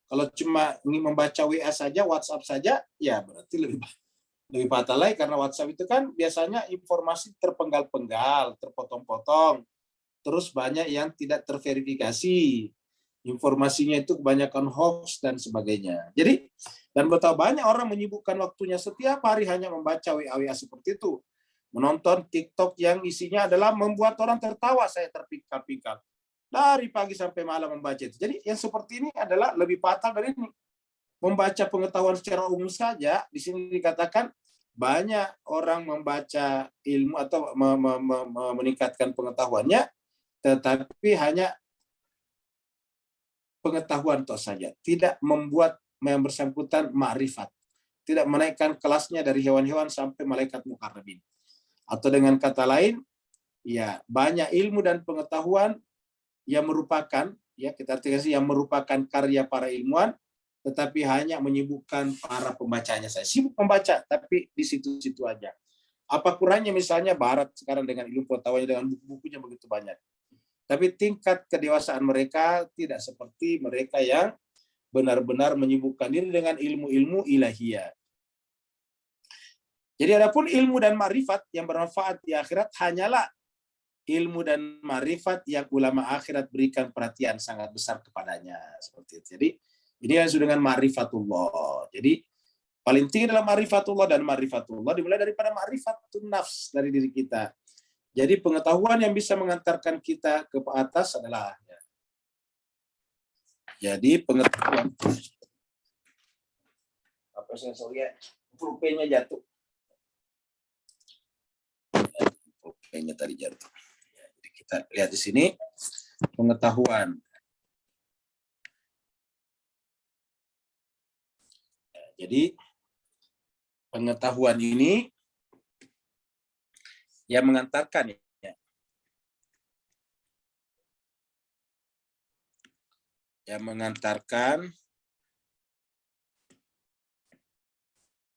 Kalau cuma membaca WA saja, WhatsApp saja, ya berarti lebih fatal lagi, karena WhatsApp itu kan biasanya informasi terpenggal-penggal, terpotong-potong, terus banyak yang tidak terverifikasi. Informasinya itu kebanyakan hoax dan sebagainya. Jadi, dan betapa banyak orang menyibukkan waktunya setiap hari hanya membaca WA seperti itu. Menonton TikTok yang isinya adalah membuat orang tertawa, saya terpikal-pikal. Dari pagi sampai malam membaca itu. Jadi yang seperti ini adalah lebih fatal dari ini. Membaca pengetahuan secara umum saja, di sini dikatakan banyak orang membaca ilmu atau meningkatkan pengetahuannya, tetapi hanya pengetahuan toh saja, tidak membuat yang bersangkutan ma'rifat, tidak menaikkan kelasnya dari hewan-hewan sampai malaikat mukarrabin. Atau dengan kata lain, ya banyak ilmu dan pengetahuan yang merupakan, ya kita artikan yang merupakan karya para ilmuwan, tetapi hanya menyibukkan para pembacanya. Saya sibuk membaca, tapi di situ-situ aja. Apa kurangnya misalnya Barat sekarang dengan ilmu pengetahuannya, dengan buku-bukunya begitu banyak. Tapi tingkat kedewasaan mereka tidak seperti mereka yang benar-benar menyibukkan diri dengan ilmu-ilmu ilahiyah. Jadi adapun ilmu dan ma'rifat yang bermanfaat di akhirat hanyalah ilmu dan ma'rifat yang ulama akhirat berikan perhatian sangat besar kepadanya. Seperti itu. Jadi ini yang disebut dengan ma'rifatullah. Jadi Paling tinggi adalah ma'rifatullah, dan ma'rifatullah dimulai daripada ma'rifatun nafs, dari diri kita. Jadi pengetahuan yang bisa mengantarkan kita ke atas adalah, jadi pengetahuan. Apa sensornya? Pulpennya jatuh. Pulpennya tadi jatuh. Jadi kita lihat di sini pengetahuan. Jadi pengetahuan ini yang mengantarkan,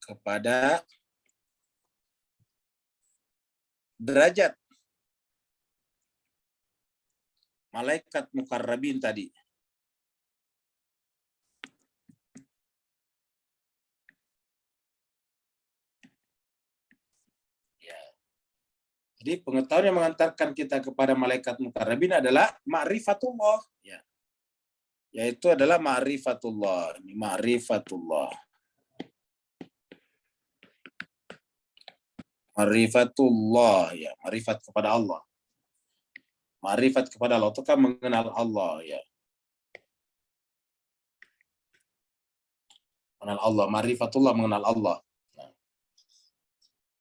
kepada derajat malaikat mukarrabin tadi. Jadi pengetahuan yang mengantarkan kita kepada malaikat mukarrabin adalah ma'rifatullah, yaitu adalah ma'rifatullah. Ini ma'rifatullah. Ma'rifatullah, ya, ma'rifat kepada Allah. Ma'rifat kepada Allah itu kan mengenal Allah, ya. Mengenal Allah, ma'rifatullah, mengenal Allah.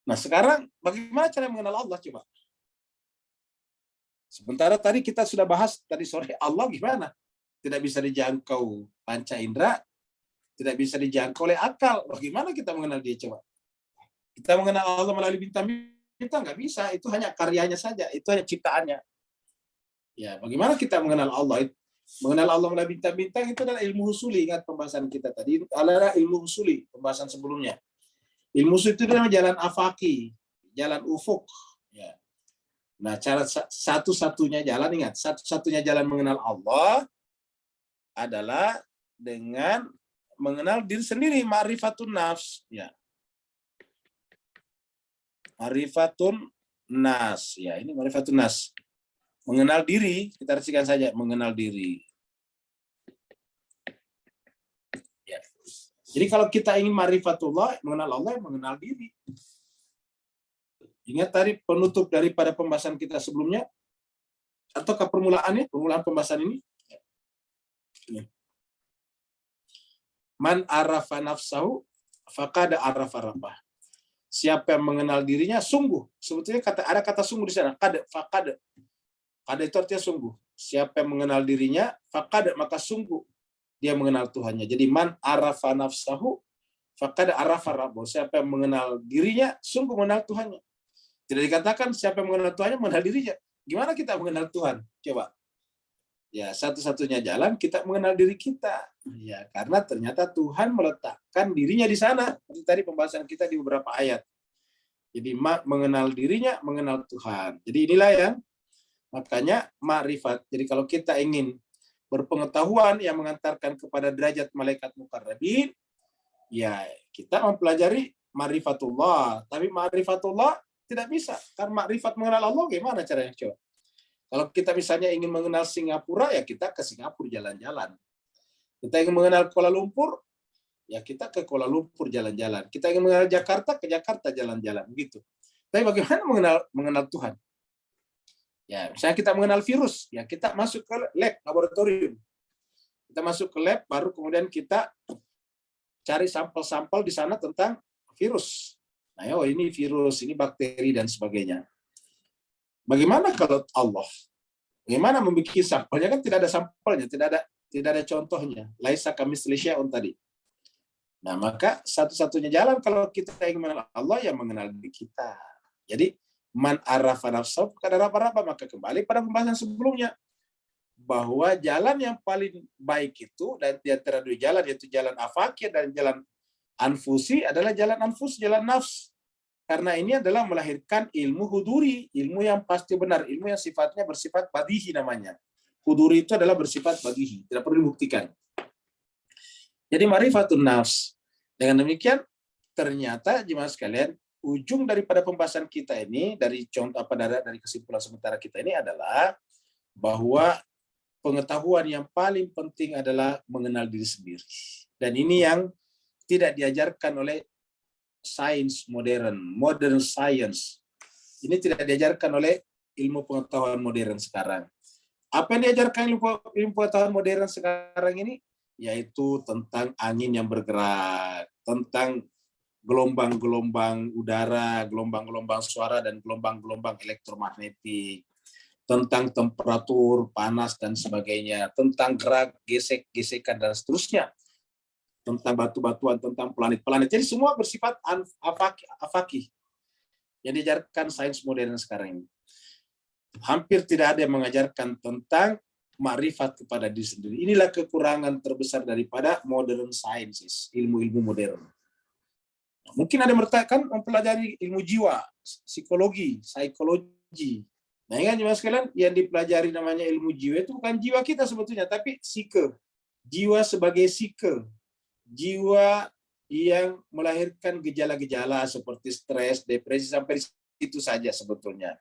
Nah, sekarang bagaimana cara mengenal Allah, coba? Sementara tadi kita sudah bahas tadi sore, Allah gimana? Tidak bisa dijangkau panca indera, tidak bisa dijangkau oleh akal. Bagaimana kita mengenal dia, coba? Kita mengenal Allah melalui bintang-bintang, nggak bisa. Itu hanya karyanya saja, itu hanya ciptaannya. Ya, bagaimana kita mengenal Allah? Mengenal Allah melalui bintang-bintang itu adalah ilmu husuli. Ingat pembahasan kita tadi, adalah ilmu husuli, pembahasan sebelumnya. Ilmu husuli itu adalah jalan afaki, jalan ufuk. Ya. Nah, cara satu-satunya jalan, ingat, satu-satunya jalan mengenal Allah adalah dengan mengenal diri sendiri, ma'rifatun nafs. Ya. Ma'rifatun nas. Ya, ini ma'rifatun nas. Mengenal diri, kita artikan saja, mengenal diri. Ya. Jadi kalau kita ingin ma'rifatullah, mengenal Allah, mengenal diri. Ingat tadi penutup daripada pembahasan kita sebelumnya, atau permulaan pembahasan ini? Man arafa nafsahu, faqad arafa rabbah. Siapa yang mengenal dirinya, sungguh. Sebetulnya ada kata sungguh di sana. Faqad. Kada itu artinya sungguh. Siapa yang mengenal dirinya, faqad, maka sungguh dia mengenal Tuhannya. Jadi man arafa nafsahu, faqad arafa rabbahu. Siapa yang mengenal dirinya, sungguh mengenal Tuhannya. Tidak dikatakan siapa yang mengenal Tuhannya, mengenal dirinya. Gimana kita mengenal Tuhan? Coba. Ya, satu-satunya jalan kita mengenal diri kita. Ya, karena ternyata Tuhan meletakkan dirinya di sana. Seperti tadi pembahasan kita di beberapa ayat. Jadi mengenal dirinya, mengenal Tuhan. Jadi inilah yang makanya ma'rifat. Jadi kalau kita ingin berpengetahuan yang mengantarkan kepada derajat malaikat mukarrabin, ya kita mempelajari ma'rifatullah. Tapi ma'rifatullah tidak bisa. Karena ma'rifat mengenal Allah gimana caranya, coba? Kalau kita misalnya ingin mengenal Singapura, ya kita ke Singapura jalan-jalan. Kita ingin mengenal Kuala Lumpur, ya kita ke Kuala Lumpur jalan-jalan. Kita ingin mengenal Jakarta, ke Jakarta jalan-jalan. Begitu. Tapi bagaimana mengenal Tuhan? Ya, misalnya kita mengenal virus, ya kita masuk ke lab, laboratorium. Kita masuk ke lab, baru kemudian kita cari sampel-sampel di sana tentang virus. Nah, oh ini virus, ini bakteri, dan sebagainya. Bagaimana kalau Allah? Bagaimana membuat sampelnya? Kan tidak ada sampelnya, tidak ada contohnya. Laisa kamitslihi syai'un tadi. Nah, maka satu-satunya jalan kalau kita ingin mengenal Allah, ya mengenal diri kita. Jadi, man arafa nafsahu faqad arafa rabbah, maka kembali pada pembahasan sebelumnya. Bahwa jalan yang paling baik itu, dan di antara dua jalan, yaitu jalan afaqih dan jalan anfusi, adalah jalan anfus, jalan nafs. Karena ini adalah melahirkan ilmu huduri, ilmu yang pasti benar, ilmu yang sifatnya bersifat badihi namanya. Huduri itu adalah bersifat badihi, tidak perlu dibuktikan. Jadi ma'rifatun nafs. Dengan demikian, ternyata jemaah sekalian, ujung daripada pembahasan kita ini, dari contoh dari kesimpulan sementara kita ini adalah bahwa pengetahuan yang paling penting adalah mengenal diri sendiri. Dan ini yang tidak diajarkan oleh sains modern science. Ini tidak diajarkan oleh ilmu pengetahuan modern sekarang. Apa yang diajarkan ilmu pengetahuan modern sekarang ini? Yaitu tentang angin yang bergerak, tentang gelombang-gelombang udara, gelombang-gelombang suara, dan gelombang-gelombang elektromagnetik, tentang temperatur, panas, dan sebagainya, tentang gerak, gesek, gesekan, dan seterusnya, tentang batu-batuan, tentang planet-planet. Jadi semua bersifat afaki yang diajarkan sains modern sekarang ini. Hampir tidak ada yang mengajarkan tentang makrifat kepada diri sendiri. Inilah kekurangan terbesar daripada modern sciences, ilmu-ilmu modern. Mungkin ada yang bertanya, mempelajari ilmu jiwa, psikologi. Nah, ingat juga sekalian, yang dipelajari namanya ilmu jiwa itu bukan jiwa kita sebetulnya, tapi psike. Jiwa sebagai psike. Jiwa yang melahirkan gejala-gejala seperti stres, depresi, sampai itu saja sebetulnya.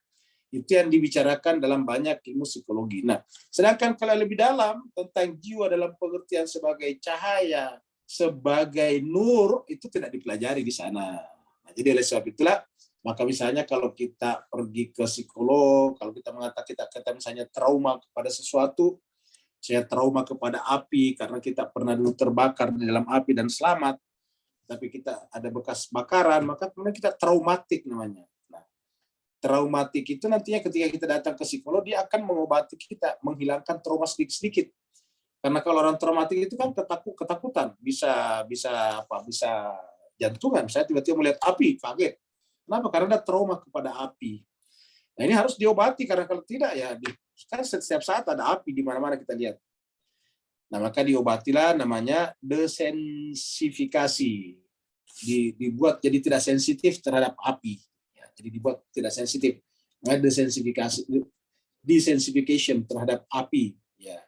Itu yang dibicarakan dalam banyak ilmu psikologi. Nah, sedangkan kalau lebih dalam tentang jiwa dalam pengertian sebagai cahaya, sebagai nur, itu tidak dipelajari di sana. Nah, jadi oleh sebab itulah, maka misalnya kalau kita pergi ke psikolog, kalau kita mengatakan kita misalnya trauma kepada sesuatu, saya trauma kepada api karena kita pernah dulu terbakar di dalam api dan selamat, tapi kita ada bekas bakaran, maka kemudian kita traumatik namanya. Nah, traumatik itu nantinya ketika kita datang ke psikolog, dia akan mengobati kita, menghilangkan trauma sedikit-sedikit. Karena kalau orang traumatik itu kan ketakutan, bisa jantungan. Saya tiba-tiba melihat api, kaget. Kenapa? Karena ada trauma kepada api. Nah, ini harus diobati, karena kalau tidak ya kan setiap saat ada api di mana-mana kita lihat. Nah, maka diobatilah, namanya desensifikasi. Dibuat jadi tidak sensitif terhadap api. Ya, jadi dibuat tidak sensitif. Nah, desensification terhadap api. Ya.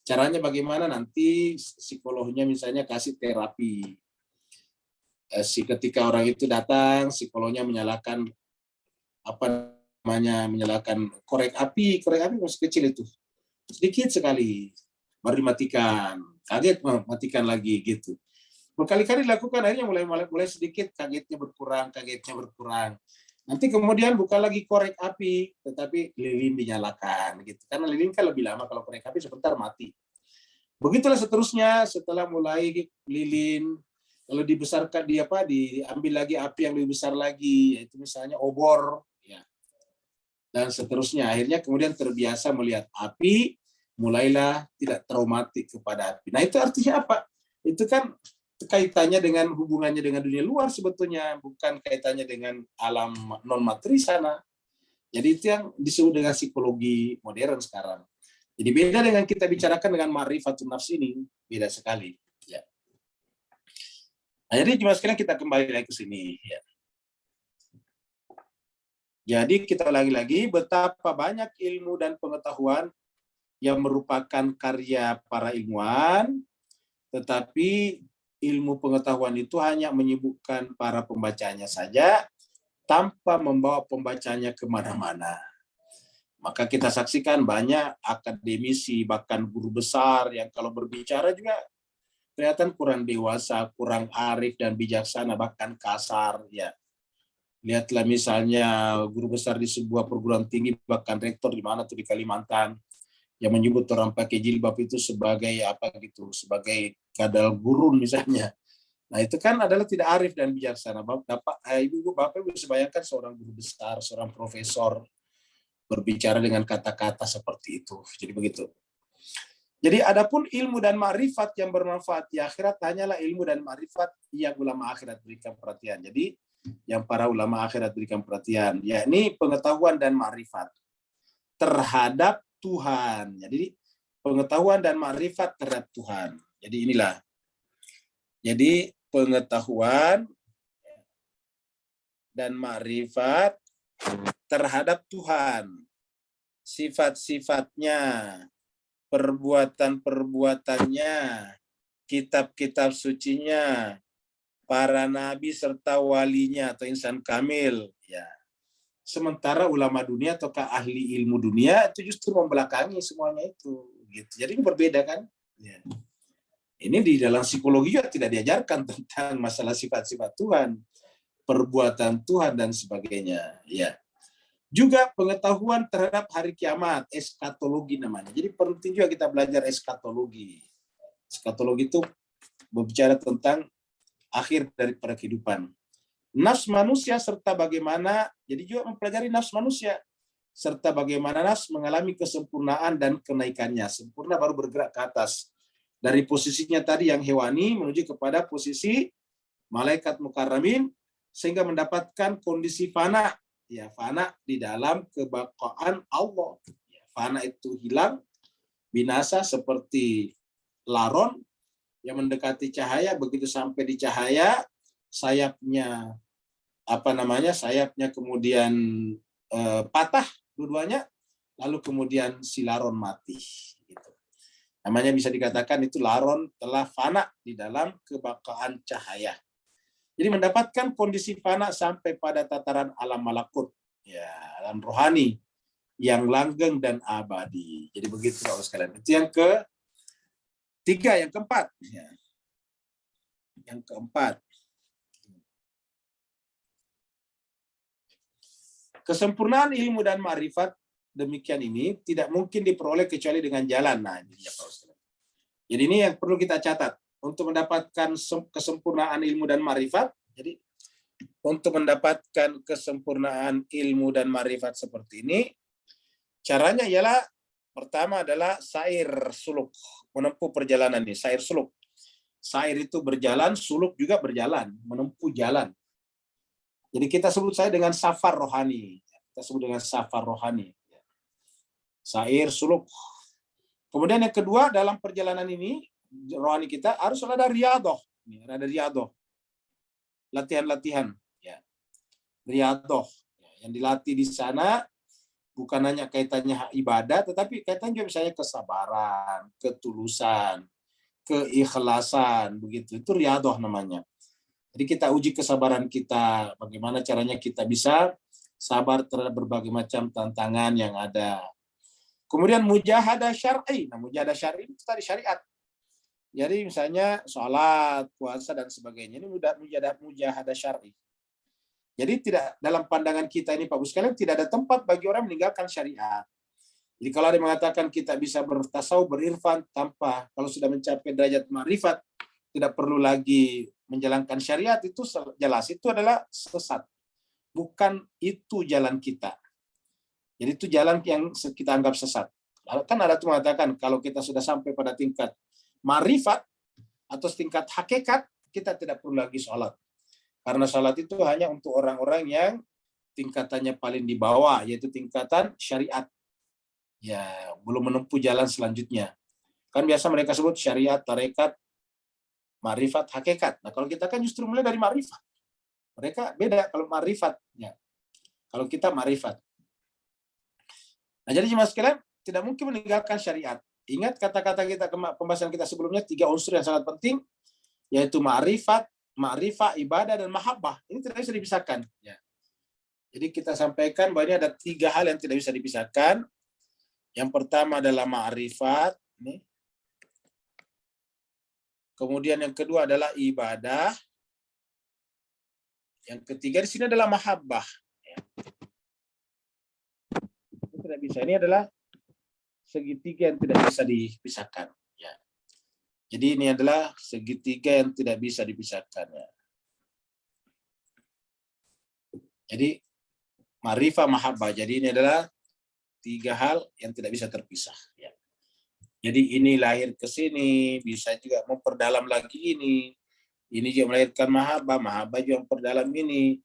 Caranya bagaimana? Nanti psikolognya misalnya kasih terapi. Ketika orang itu datang, psikolognya menyalakan menyalakan korek api masih kecil itu, sedikit sekali, baru dimatikan, kaget matikan lagi gitu. Berkali-kali dilakukan, akhirnya mulai sedikit kagetnya berkurang. Nanti kemudian buka lagi korek api, tetapi lilin dinyalakan gitu. Karena lilin kan lebih lama, kalau korek api sebentar mati. Begitulah seterusnya, setelah mulai lilin, kalau dibesarkan diambil lagi api yang lebih besar lagi, yaitu misalnya obor, ya. Dan seterusnya. Akhirnya kemudian terbiasa melihat api, mulailah tidak traumatik kepada api. Nah, itu artinya apa? Itu kan kaitannya dengan hubungannya dengan dunia luar sebetulnya, bukan kaitannya dengan alam non-materi sana. Jadi itu yang disebut dengan psikologi modern sekarang. Jadi beda dengan kita bicarakan dengan ma'rifatun nafs ini, beda sekali. Ya. Nah, jadi cuma sekalian kita kembali lagi ke sini. Ya. Jadi kita lagi-lagi betapa banyak ilmu dan pengetahuan yang merupakan karya para ilmuwan, tetapi ilmu pengetahuan itu hanya menyibukkan para pembacanya saja, tanpa membawa pembacanya kemana-mana. Maka kita saksikan banyak akademisi, bahkan guru besar yang kalau berbicara juga kelihatan kurang dewasa, kurang arif dan bijaksana, bahkan kasar. Ya, lihatlah misalnya guru besar di sebuah perguruan tinggi, bahkan rektor di mana tuh di Kalimantan, yang menyebut orang pakai jilbab itu sebagai sebagai kadal gurun misalnya. Nah, itu kan adalah tidak arif dan bijaksana. Bapak Ibu bisa bayangkan seorang guru besar, seorang profesor berbicara dengan kata-kata seperti itu. Jadi begitu. Jadi adapun ilmu dan ma'rifat yang bermanfaat di akhirat, hanyalah ilmu dan ma'rifat yang ulama akhirat berikan perhatian. Jadi yang para ulama akhirat berikan perhatian, yakni pengetahuan dan ma'rifat terhadap Tuhan. Jadi pengetahuan dan ma'rifat terhadap Tuhan. Jadi inilah. Jadi pengetahuan dan ma'rifat terhadap Tuhan. Sifat-sifatnya, perbuatan-perbuatannya, kitab-kitab sucinya, para nabi serta walinya atau insan kamil. Ya. Sementara ulama dunia ataukah ahli ilmu dunia itu justru membelakangi semuanya itu. Gitu. Jadi ini berbeda kan? Ya. Ini di dalam psikologi juga tidak diajarkan tentang masalah sifat-sifat Tuhan, perbuatan Tuhan dan sebagainya. Ya. Juga pengetahuan terhadap hari kiamat, eskatologi namanya. Jadi penting juga kita belajar eskatologi. Eskatologi itu berbicara tentang akhir daripada kehidupan. Nafs manusia serta bagaimana, jadi juga mempelajari nafs manusia serta bagaimana nafs mengalami kesempurnaan dan kenaikannya. Sempurna baru bergerak ke atas. Dari posisinya tadi yang hewani menuju kepada posisi malaikat mukarramin sehingga mendapatkan kondisi fana. Ya, fana di dalam kebaqaan Allah. Ya, fana itu hilang, binasa seperti laron yang mendekati cahaya, begitu sampai di cahaya sayapnya sayapnya kemudian patah dua-duanya, lalu kemudian si laron mati. Gitu. Namanya bisa dikatakan itu laron telah fana di dalam kebaqaan cahaya. Jadi mendapatkan kondisi fana sampai pada tataran alam malakut, ya alam rohani yang langgeng dan abadi. Jadi begitu Bapak sekalian. Itu yang ketiga, yang keempat. Ya. Yang keempat. Kesempurnaan ilmu dan ma'rifat demikian ini tidak mungkin diperoleh kecuali dengan jalan. Nah, ini dia Pak Ustaz. Jadi ini yang perlu kita catat. Untuk mendapatkan kesempurnaan ilmu dan ma'rifat, jadi untuk mendapatkan kesempurnaan ilmu dan ma'rifat seperti ini, caranya ialah pertama adalah sair suluk, menempuh perjalanan ini, sair suluk. Sair itu berjalan, suluk juga berjalan, menempuh jalan. Jadi kita sebut saya dengan safar rohani. Kita sebut dengan safar rohani. Sair suluk. Kemudian yang kedua dalam perjalanan ini rohani kita harus ada riyadhah. Ada riyadhah. Latihan-latihan. Ya. Riyadhah. Yang dilatih di sana bukan hanya kaitannya ibadah, tetapi kaitannya juga misalnya kesabaran, ketulusan, keikhlasan, begitu. Itu riyadhah namanya. Jadi kita uji kesabaran kita, bagaimana caranya kita bisa sabar terhadap berbagai macam tantangan yang ada. Kemudian mujahadah syar'i. Nah, mujahadah syar'i itu tadi syariat. Jadi misalnya sholat, puasa dan sebagainya ini mujahadah syar'i. Jadi tidak dalam pandangan kita ini Pak Bu sekalian tidak ada tempat bagi orang meninggalkan syariat. Jadi kalau ada yang mengatakan kita bisa bertasawuf, berirfan tanpa kalau sudah mencapai derajat ma'rifat tidak perlu lagi menjalankan syariat, itu jelas itu adalah sesat. Bukan itu jalan kita. Jadi itu jalan yang kita anggap sesat. Kan ada tuh mengatakan kalau kita sudah sampai pada tingkat ma'rifat atau tingkat hakikat, kita tidak perlu lagi sholat. Karena sholat itu hanya untuk orang-orang yang tingkatannya paling di bawah, yaitu tingkatan syariat. Ya, belum menempuh jalan selanjutnya. Kan biasa mereka sebut syariat, tarekat, ma'rifat, hakikat. Nah, kalau kita kan justru mulai dari ma'rifat. Mereka beda kalau ma'rifat. Ya. Kalau kita ma'rifat. Nah, jadi jemaah sekalian, tidak mungkin meninggalkan syariat. Ingat kata-kata kita, pembahasan kita sebelumnya, 3 unsur yang sangat penting, yaitu ma'rifat, ma'rifah, ibadah, dan mahabbah. Ini tidak bisa dipisahkan. Ya. Jadi kita sampaikan bahwa ini ada 3 hal yang tidak bisa dipisahkan. Yang pertama adalah ma'rifat. Kemudian yang kedua adalah ibadah. Yang ketiga di sini adalah mahabbah. Ini tidak bisa. Ini adalah segitiga yang tidak bisa dipisahkan. Ya. Jadi ini adalah segitiga yang tidak bisa dipisahkan. Ya. Jadi ma'rifah, mahabbah. Jadi ini adalah 3 hal yang tidak bisa terpisah. Ya. Jadi ini lahir ke sini, bisa juga memperdalam lagi ini. Ini juga melahirkan mahabbah, mahabbah juga memperdalam ini.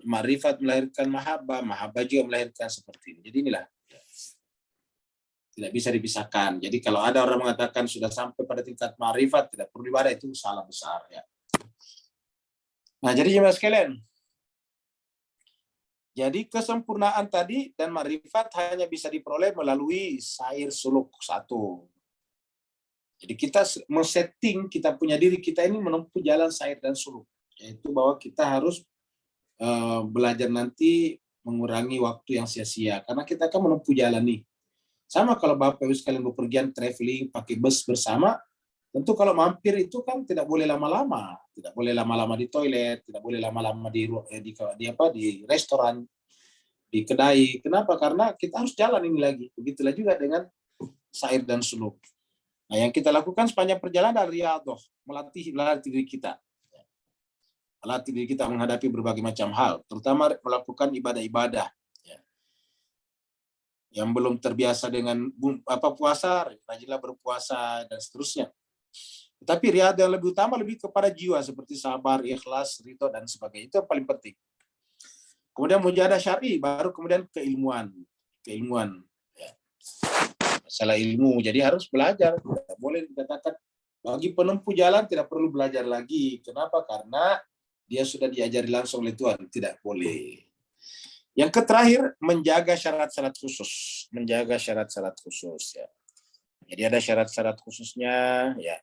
Ma'rifat melahirkan mahabbah, mahabbah juga melahirkan seperti ini. Jadi inilah. Tidak bisa dipisahkan. Jadi kalau ada orang mengatakan sudah sampai pada tingkat ma'rifat, tidak perlu ibadah, itu salah besar. Ya. Nah, jadi jemaah sekalian, jadi kesempurnaan tadi dan ma'rifat hanya bisa diperoleh melalui sair suluk satu. Jadi kita men-setting kita punya diri kita ini menempuh jalan sair dan suluk, yaitu bahwa kita harus belajar nanti mengurangi waktu yang sia-sia karena kita akan menempuh jalan nih. Sama kalau Bapak Ibu sekalian bepergian traveling pakai bus bersama, Tentu kalau mampir itu kan tidak boleh lama-lama, tidak boleh lama-lama di toilet, tidak boleh lama-lama di restoran, di kedai. Kenapa? Karena kita harus jalan ini lagi. Begitulah juga dengan sair dan suluk. Nah, yang kita lakukan sepanjang perjalanan riyadhah, melatih diri kita. Melatih diri kita menghadapi berbagai macam hal, terutama melakukan ibadah-ibadah. Yang belum terbiasa dengan puasa, rajinlah berpuasa dan seterusnya. Tetapi riyadhah yang lebih utama lebih kepada jiwa seperti sabar, ikhlas, ridho dan sebagainya. Itu yang paling penting. Kemudian mujahadah syar'i, baru kemudian keilmuan. Ya. Masalah ilmu, jadi harus belajar. Tidak boleh dikatakan bagi penempuh jalan tidak perlu belajar lagi. Kenapa? Karena dia sudah diajari langsung oleh Tuhan. Tidak boleh. Yang terakhir, menjaga syarat-syarat khusus. Menjaga syarat-syarat khusus. Ya. Jadi ada syarat-syarat khususnya. Ya.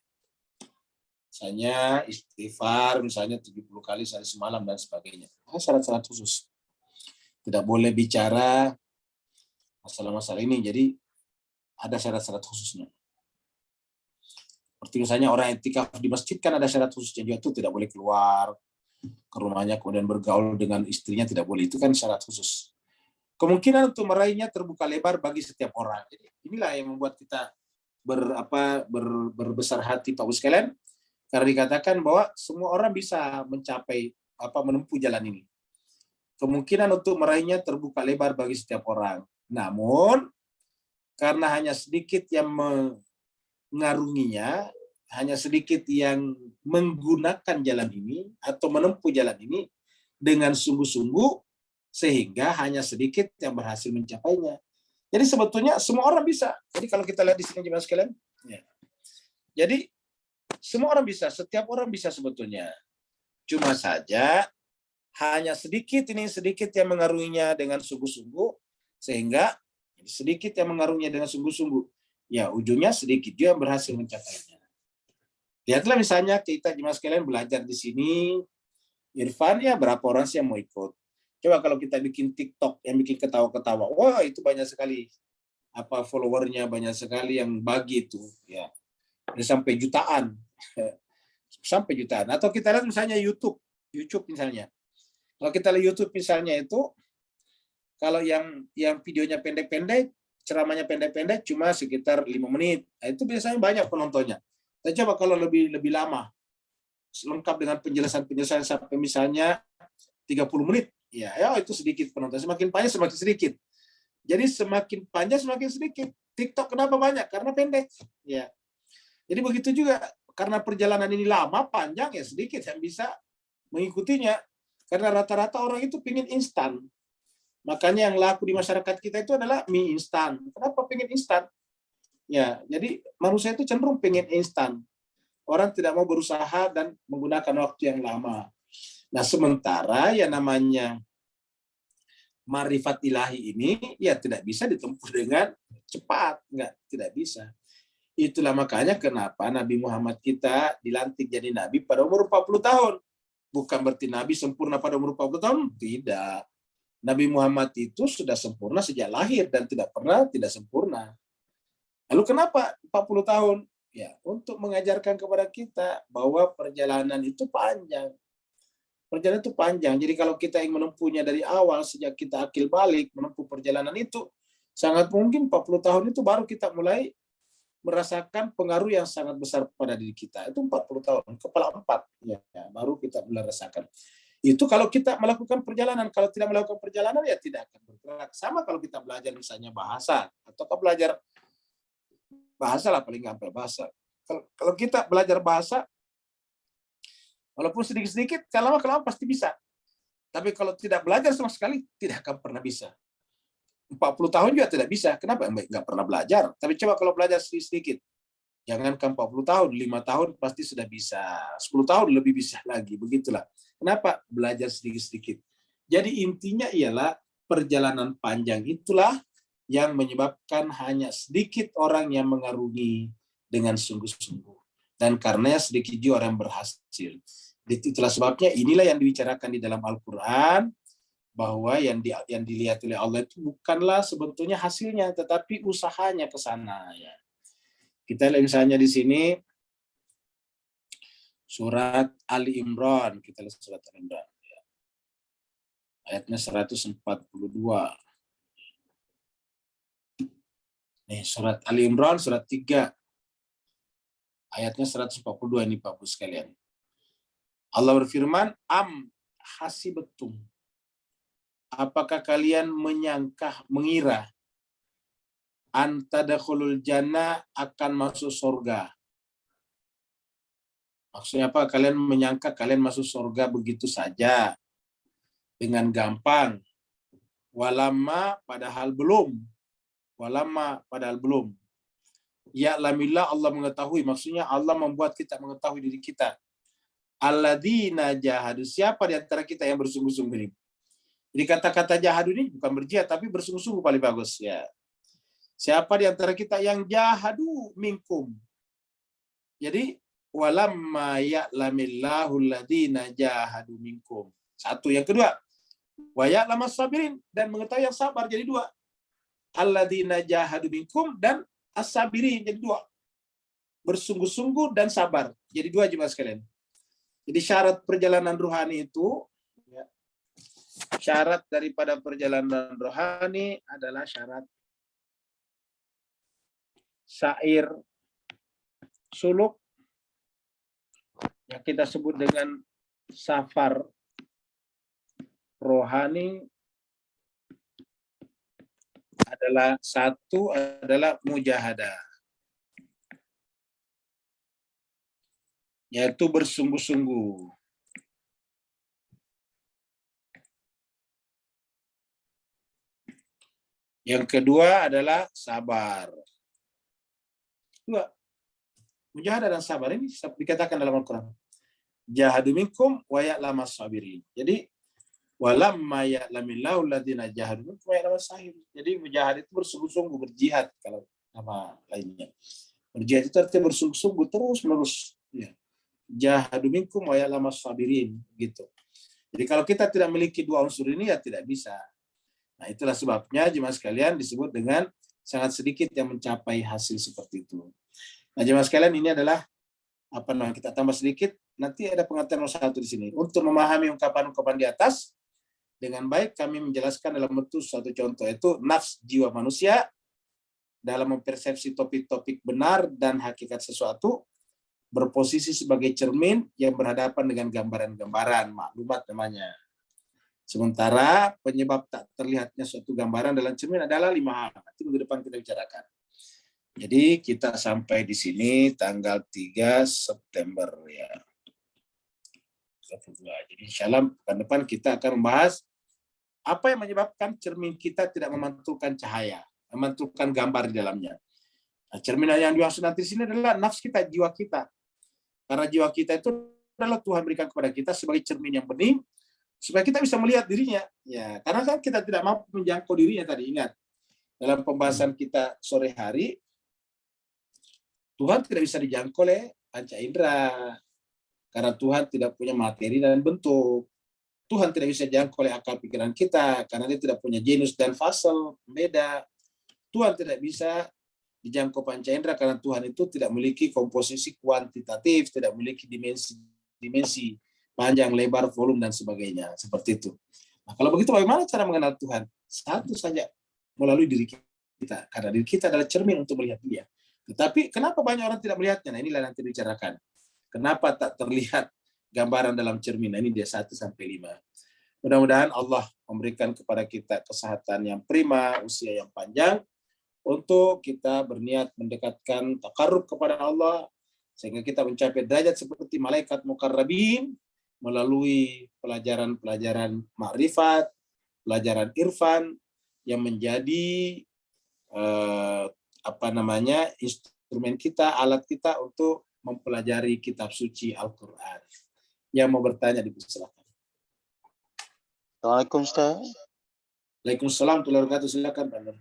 Misalnya istighfar, misalnya 70 kali sehari semalam dan sebagainya. Syarat-syarat khusus. Tidak boleh bicara masalah-masalah ini. Jadi ada syarat-syarat khususnya. Seperti misalnya orang etikaf di masjid kan ada syarat khususnya juga, itu tidak boleh keluar ke rumahnya kemudian bergaul dengan istrinya, tidak boleh. Itu kan syarat khusus. Kemungkinan untuk meraihnya terbuka lebar bagi setiap orang. Jadi inilah yang membuat kita berbesar hati Pak Ibu sekalian, karena dikatakan bahwa semua orang bisa mencapai menempuh jalan ini. Kemungkinan untuk meraihnya terbuka lebar bagi setiap orang. Namun karena hanya sedikit yang mengarunginya, hanya sedikit yang menggunakan jalan ini atau menempuh jalan ini dengan sungguh-sungguh, sehingga hanya sedikit yang berhasil mencapainya. Jadi sebetulnya semua orang bisa. Jadi kalau kita lihat di sini jemaah sekalian, ya. Jadi semua orang bisa, setiap orang bisa sebetulnya. Cuma saja hanya sedikit yang mengarunginya dengan sungguh-sungguh, sehingga sedikit yang mengarunginya dengan sungguh-sungguh. Ya, ujungnya sedikit juga yang berhasil mencapainya. Lihatlah misalnya kita jemaah sekalian belajar di sini, Irfan ya berapa orang sih yang mau ikut? Coba kalau kita bikin TikTok yang bikin ketawa-ketawa, wah itu banyak sekali followernya, banyak sekali yang bagi itu, ya, sampai jutaan, sampai jutaan. Atau kita lihat misalnya YouTube misalnya. Kalau kita lihat YouTube misalnya itu, kalau yang videonya pendek-pendek, ceramahnya pendek-pendek, cuma sekitar 5 menit, nah, itu biasanya banyak penontonnya. Tapi coba kalau lebih lama, lengkap dengan penjelasan sampai misalnya 30 menit, ya itu sedikit penonton. Semakin panjang semakin sedikit. Jadi semakin panjang semakin sedikit. TikTok kenapa banyak? Karena pendek. Ya. Jadi begitu juga, karena perjalanan ini lama, panjang, ya sedikit yang bisa mengikutinya. Karena rata-rata orang itu pingin instan. Makanya yang laku di masyarakat kita itu adalah mie instan. Kenapa pingin instan? Ya, jadi manusia itu cenderung pingin instan. Orang tidak mau berusaha dan menggunakan waktu yang lama. Nah, sementara yang namanya marifat ilahi ini ya tidak bisa ditempuh dengan cepat, tidak bisa. Itulah makanya kenapa Nabi Muhammad kita dilantik jadi nabi pada umur 40 tahun. Bukan berarti nabi sempurna pada umur 40 tahun, tidak. Nabi Muhammad itu sudah sempurna sejak lahir dan tidak pernah tidak sempurna. Lalu kenapa 40 tahun? Ya, untuk mengajarkan kepada kita bahwa perjalanan itu panjang. Perjalanan itu panjang. Jadi kalau kita ingin menempuhnya dari awal, sejak kita akil balik, menempuh perjalanan itu, sangat mungkin 40 tahun itu baru kita mulai merasakan pengaruh yang sangat besar pada diri kita. Itu 40 tahun, kepala 4. Ya, baru kita mulai rasakan. Itu kalau kita melakukan perjalanan. Kalau tidak melakukan perjalanan, ya tidak akan bergerak. Sama kalau kita belajar misalnya bahasa, atau belajar bahasa lah, paling gampang bahasa. Kalau kita belajar bahasa, walaupun sedikit-sedikit, lama-lama pasti bisa. Tapi kalau tidak belajar sama sekali, tidak akan pernah bisa. 40 tahun juga tidak bisa. Kenapa? Nggak pernah belajar. Tapi coba kalau belajar sedikit. Jangankan 40 tahun, 5 tahun pasti sudah bisa. 10 tahun lebih bisa lagi. Begitulah. Kenapa? Belajar sedikit-sedikit. Jadi intinya ialah perjalanan panjang itulah yang menyebabkan hanya sedikit orang yang mengarungi dengan sungguh-sungguh. Dan karenanya sedikit juga orang berhasil. Itulah sebabnya inilah yang dibicarakan di dalam Al-Quran, bahwa yang dilihat oleh Allah itu bukanlah sebetulnya hasilnya, tetapi usahanya ke sana. Ya. Kita lihat misalnya di sini, Surat Ali Imran, kita lihat surat Ali Imran. Ayatnya 142. Nih, surat Ali Imran, surat 3. Ayatnya 142 ini Bapak sekalian. Allah berfirman, am hasibatum. Apakah kalian mengira antadakhulul jannah akan masuk surga? Maksudnya apa? Kalian menyangka kalian masuk surga begitu saja dengan gampang. Walamma padahal belum. Walamma padahal belum. Ya lamillah, Allah mengetahui. Maksudnya Allah membuat kita mengetahui diri kita. Alladzina jahadu. Siapa di antara kita yang bersungguh-sungguh ini? Jadi kata-kata jahadu ini bukan berjihad, tapi bersungguh-sungguh paling bagus. Ya. Siapa di antara kita yang jahadu minkum? Jadi walamma ya'lamillahu alladzina jahadu minkum. Satu. Yang kedua, wa ya'lamas sabirin, dan mengetahui yang sabar. Jadi dua. Alladzina jahadu minkum dan as-sabirin. Jadi dua. Bersungguh-sungguh dan sabar. Jadi dua jemaah sekalian. Jadi syarat perjalanan rohani itu, ya, syarat daripada perjalanan rohani adalah syarat syair suluk, yang kita sebut dengan safar rohani, adalah satu adalah mujahadah, yaitu bersungguh-sungguh. Yang kedua adalah sabar. Dua. Mujahadah dan sabar ini dikatakan dalam Al-Quran. Jahadu minkum wa ya'lamas sabirin. Jadi walamma ya'lamillahu alladziina jahadu minkum wa ya'lamas sabirin. Jadi mujahad itu bersungguh-sungguh, berjihad kalau nama lainnya. Berjihad itu artinya bersungguh-sungguh terus-menerus. Ya. Jahadu minkum wa ya'lamas sabirin, gitu. Jadi kalau kita tidak memiliki dua unsur ini ya tidak bisa. Nah, itulah sebabnya jemaah sekalian disebut dengan sangat sedikit yang mencapai hasil seperti itu. Nah, jemaah sekalian, ini adalah kita tambah sedikit, nanti ada pengertian nomor 1 di sini. Untuk memahami ungkapan-ungkapan di atas dengan baik, kami menjelaskan dalam bentuk suatu contoh, yaitu nafs jiwa manusia dalam mempersepsi topik-topik benar dan hakikat sesuatu, berposisi sebagai cermin yang berhadapan dengan gambaran-gambaran, maklumat namanya. Sementara penyebab tak terlihatnya suatu gambaran dalam cermin adalah 5 hal. Nanti minggu depan kita bicarakan. Jadi kita sampai di sini tanggal 3 September ya. Jadi insya Allah pekan depan kita akan membahas apa yang menyebabkan cermin kita tidak memantulkan cahaya, memantulkan gambar di dalamnya. Nah, cermin yang dimaksud nanti di sini adalah nafs kita, jiwa kita. Karena jiwa kita itu adalah Tuhan berikan kepada kita sebagai cermin yang bening, supaya kita bisa melihat dirinya. Ya, karena kan kita tidak mampu menjangkau dirinya tadi, ingat. Dalam pembahasan kita sore hari, Tuhan tidak bisa dijangkau oleh panca indera. Karena Tuhan tidak punya materi dan bentuk. Tuhan tidak bisa dijangkau oleh akal pikiran kita, karena dia tidak punya genus dan fasel, beda. Tuhan tidak bisa dijangkau panca indera, karena Tuhan itu tidak memiliki komposisi kuantitatif, tidak memiliki dimensi panjang, lebar, volume, dan sebagainya. Seperti itu. Nah, kalau begitu bagaimana cara mengenal Tuhan? Satu saja, melalui diri kita. Karena diri kita adalah cermin untuk melihat dia. Tetapi kenapa banyak orang tidak melihatnya? Nah, inilah nanti dibicarakan. Kenapa tak terlihat gambaran dalam cermin? Nah, ini dia 1-5. Mudah-mudahan Allah memberikan kepada kita kesehatan yang prima, usia yang panjang, untuk kita berniat mendekatkan takarrub kepada Allah, sehingga kita mencapai derajat seperti malaikat mukarrabin, melalui pelajaran-pelajaran makrifat, pelajaran irfan yang menjadi instrumen kita, alat kita untuk mempelajari kitab suci Al-Quran. Yang mau bertanya dipersilakan. Assalamualaikum Ustaz. Waalaikumsalam warahmatullahi wabarakatuh. Silakan Pak Nur.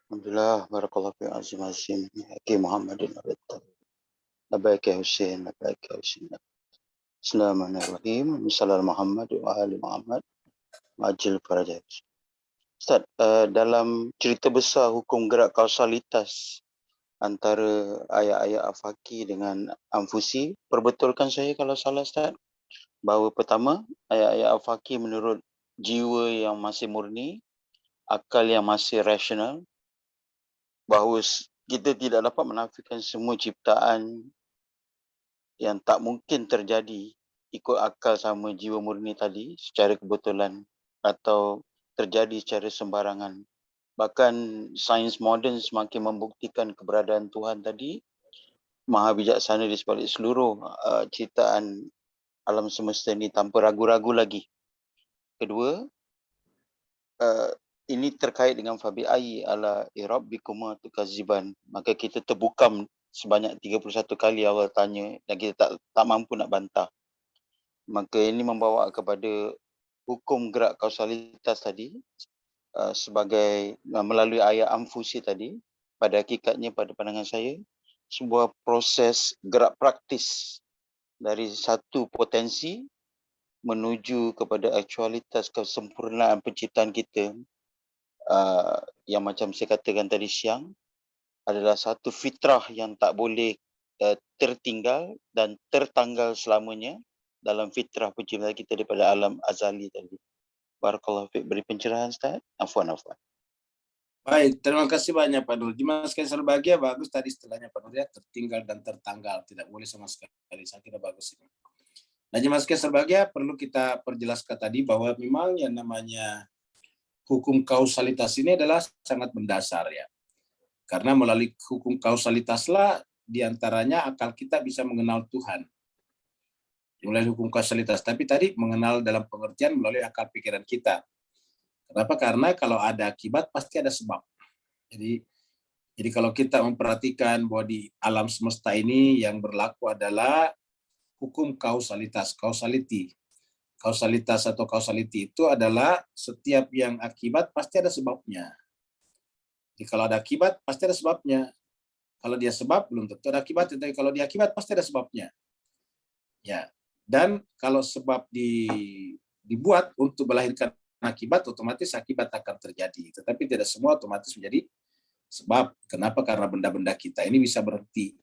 Alhamdulillah, barakallahu fi azim Haki Muhammadin Labaik ya Husain, labaik ya Husain. Bismillahirrahmanirrahim. Sallallahu Muhammad wa ali Muhammad. Majil farajah. Ustaz, dalam cerita besar hukum gerak kausalitas antara ayat-ayat Al-Faqih dengan Anfusi. Perbetulkan saya kalau salah, Ustaz. Bahawa pertama, ayat-ayat Al-Faqih menurut jiwa yang masih murni, akal yang masih rasional, bahawa kita tidak dapat menafikan semua ciptaan yang tak mungkin terjadi ikut akal sama jiwa murni tadi secara kebetulan atau terjadi secara sembarangan. Bahkan sains moden semakin membuktikan keberadaan Tuhan tadi, maha bijaksana di sebalik seluruh ciptaan alam semesta ini tanpa ragu-ragu lagi. Kedua, ini terkait dengan fabi'ai ala irabbikuma tukaziban. Maka kita terbukam sebanyak 31 kali Allah tanya dan kita tak mampu nak bantah. Maka ini membawa kepada hukum gerak kausalitas tadi sebagai melalui ayat Anfusi tadi. Pada hakikatnya pada pandangan saya sebuah proses gerak praktis dari satu potensi menuju kepada aktualitas kesempurnaan penciptaan kita yang macam saya katakan tadi siang adalah satu fitrah yang tak boleh tertinggal dan tertanggal selamanya dalam fitrah penciptaan kita daripada alam azali tadi. Barakallahu fiik. Beri pencerahan, Ustaz. Afwan. Baik, terima kasih banyak Pak Nur. Dimas Kaisar Bahagia bagus tadi istilahnya Pak Nur ya, tertinggal dan tertanggal, tidak boleh sama sekali. Saya kira bagus ini. Nah, Dimas Kaisar Bahagia perlu kita perjelaskan tadi bahwa memang yang namanya hukum kausalitas ini adalah sangat mendasar ya. Karena melalui hukum kausalitaslah diantaranya akal kita bisa mengenal Tuhan. Melalui hukum kausalitas, tapi tadi mengenal dalam pengertian melalui akal pikiran kita. Kenapa? Karena kalau ada akibat pasti ada sebab. Jadi kalau kita memperhatikan bahwa di alam semesta ini yang berlaku adalah hukum kausalitas, causality. Kausalitas atau causality itu adalah setiap yang akibat pasti ada sebabnya. Jadi kalau ada akibat pasti ada sebabnya. Kalau dia sebab belum tentu ada akibat, tapi kalau dia akibat pasti ada sebabnya. Ya. Dan kalau sebab dibuat untuk melahirkan akibat, otomatis akibat akan terjadi. Tetapi tidak semua otomatis menjadi sebab. Kenapa? Karena benda-benda kita ini bisa berhenti.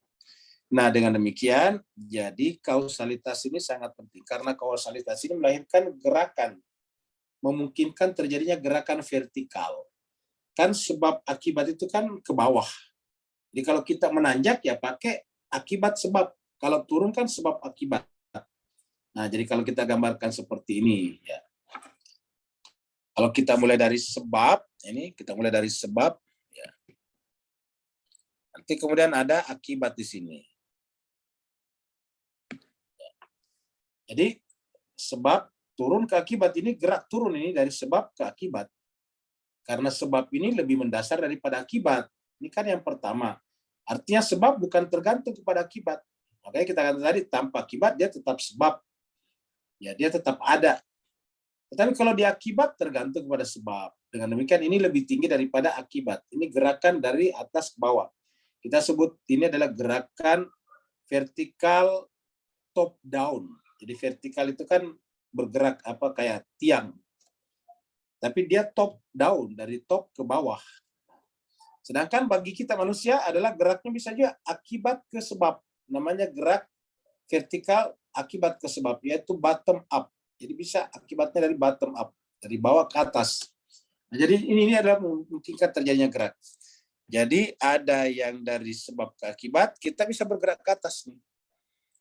Nah, dengan demikian, jadi kausalitas ini sangat penting. Karena kausalitas ini melahirkan gerakan, memungkinkan terjadinya gerakan vertikal. Kan sebab akibat itu kan ke bawah. Jadi kalau kita menanjak ya pakai akibat sebab. Kalau turun kan sebab akibat. Nah, jadi kalau kita gambarkan seperti ini, ya. Kalau kita mulai dari sebab, ya. Nanti kemudian ada akibat di sini. Jadi sebab turun ke akibat ini gerak turun ini dari sebab ke akibat. Karena sebab ini lebih mendasar daripada akibat. Ini kan yang pertama. Artinya sebab bukan tergantung kepada akibat. Makanya kita katakan tadi tanpa akibat dia tetap sebab. Ya, dia tetap ada. Tetapi kalau dia akibat tergantung kepada sebab. Dengan demikian ini lebih tinggi daripada akibat. Ini gerakan dari atas ke bawah. Kita sebut ini adalah gerakan vertikal top down. Jadi vertikal itu kan bergerak kayak tiang. Tapi dia top down, dari top ke bawah. Sedangkan bagi kita manusia adalah geraknya bisa juga akibat ke sebab. Namanya gerak vertikal akibat ke sebab, yaitu bottom up. Jadi bisa akibatnya dari bottom up, dari bawah ke atas. Nah, jadi ini adalah memungkinkan terjadinya gerak. Jadi ada yang dari sebab ke akibat, kita bisa bergerak ke atas nih.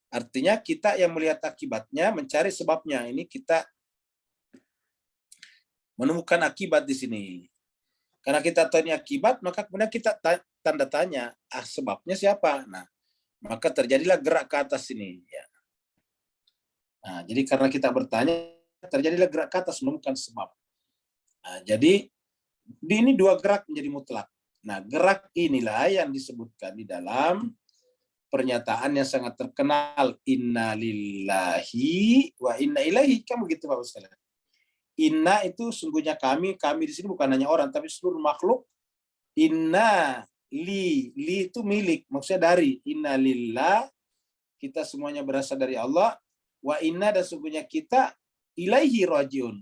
Artinya kita yang melihat akibatnya, mencari sebabnya. Ini kita menemukan akibat di sini. Karena kita tahu ini akibat, maka kemudian kita tanda tanya, sebabnya siapa? Nah, maka terjadilah gerak ke atas ini. Ya. Nah, jadi karena kita bertanya, terjadilah gerak ke atas menemukan sebab. Nah, jadi ini dua gerak menjadi mutlak. Nah, gerak inilah yang disebutkan di dalam pernyataan yang sangat terkenal, inna lillahi wa inna ilaihi. Kan begitu Bapak sekalian. Inna itu sungguhnya kami di sini bukan hanya orang, tapi seluruh makhluk. Inna li itu milik, maksudnya dari. Inna lillah, kita semuanya berasal dari Allah. Wa inna, dan sungguhnya kita ilaihi rajiun.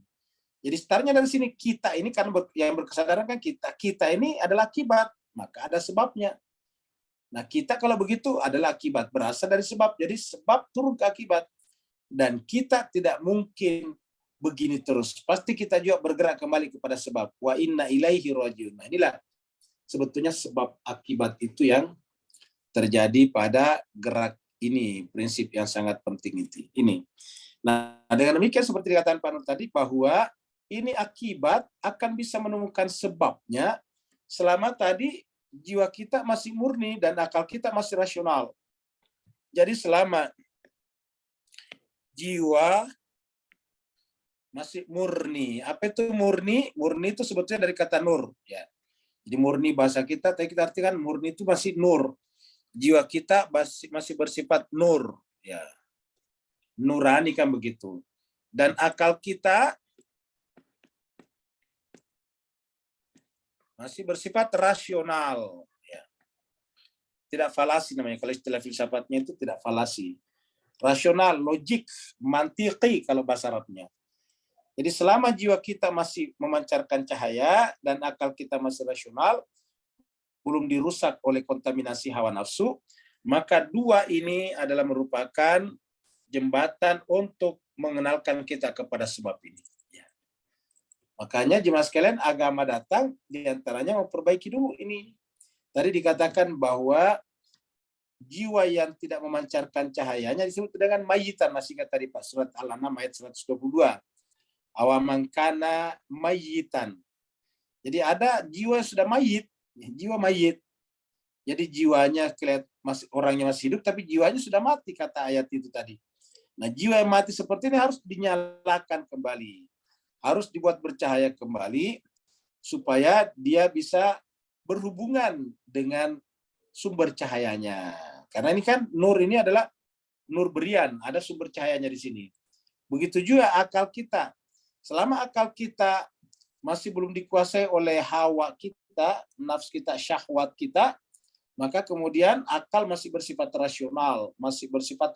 Jadi startnya dari sini, kita ini kan yang berkesadaran kan kita ini adalah akibat, maka ada sebabnya. Nah, kita kalau begitu adalah akibat, berasal dari sebab. Jadi sebab turun ke akibat. Dan kita tidak mungkin begini terus. Pasti kita juga bergerak kembali kepada sebab. Wa inna ilaihi rajiun. Nah, inilah sebetulnya sebab akibat itu yang terjadi pada gerak ini, prinsip yang sangat penting itu. Ini. Nah, dengan demikian seperti dikatakan Pak Nur tadi, bahwa ini akibat akan bisa menemukan sebabnya selama tadi jiwa kita masih murni dan akal kita masih rasional. Jadi selama jiwa masih murni. Apa itu murni? Murni itu sebetulnya dari kata nur. Ya. Jadi murni bahasa kita, tapi kita artikan murni itu masih nur. Jiwa kita masih bersifat nur. Ya. Nurani kan begitu. Dan akal kita masih bersifat rasional. Ya. Tidak falasi namanya. Kalau istilah filsafatnya itu tidak falasi. Rasional, logik, mantiki kalau bahasa Arabnya. Jadi selama jiwa kita masih memancarkan cahaya dan akal kita masih rasional, belum dirusak oleh kontaminasi hawa nafsu, maka dua ini adalah merupakan jembatan untuk mengenalkan kita kepada sebab ini. Ya. Makanya jemaah sekalian, agama datang diantaranya memperbaiki dulu ini. Tadi dikatakan bahwa jiwa yang tidak memancarkan cahayanya disebut dengan mayitan. Masih ingat tadi Pak, surat Al-An'am ayat 122. Awamangkana mayitan. Jadi ada jiwa yang sudah mayit, jiwa mayit. Jadi jiwanya kelihatan masih orangnya masih hidup, tapi jiwanya sudah mati kata ayat itu tadi. Nah, jiwa yang mati seperti ini harus dinyalakan kembali, harus dibuat bercahaya kembali supaya dia bisa berhubungan dengan sumber cahayanya. Karena ini kan nur ini adalah nur berian, ada sumber cahayanya di sini. Begitu juga akal kita. Selama akal kita masih belum dikuasai oleh hawa kita, nafs kita, syahwat kita, maka kemudian akal masih bersifat rasional, masih bersifat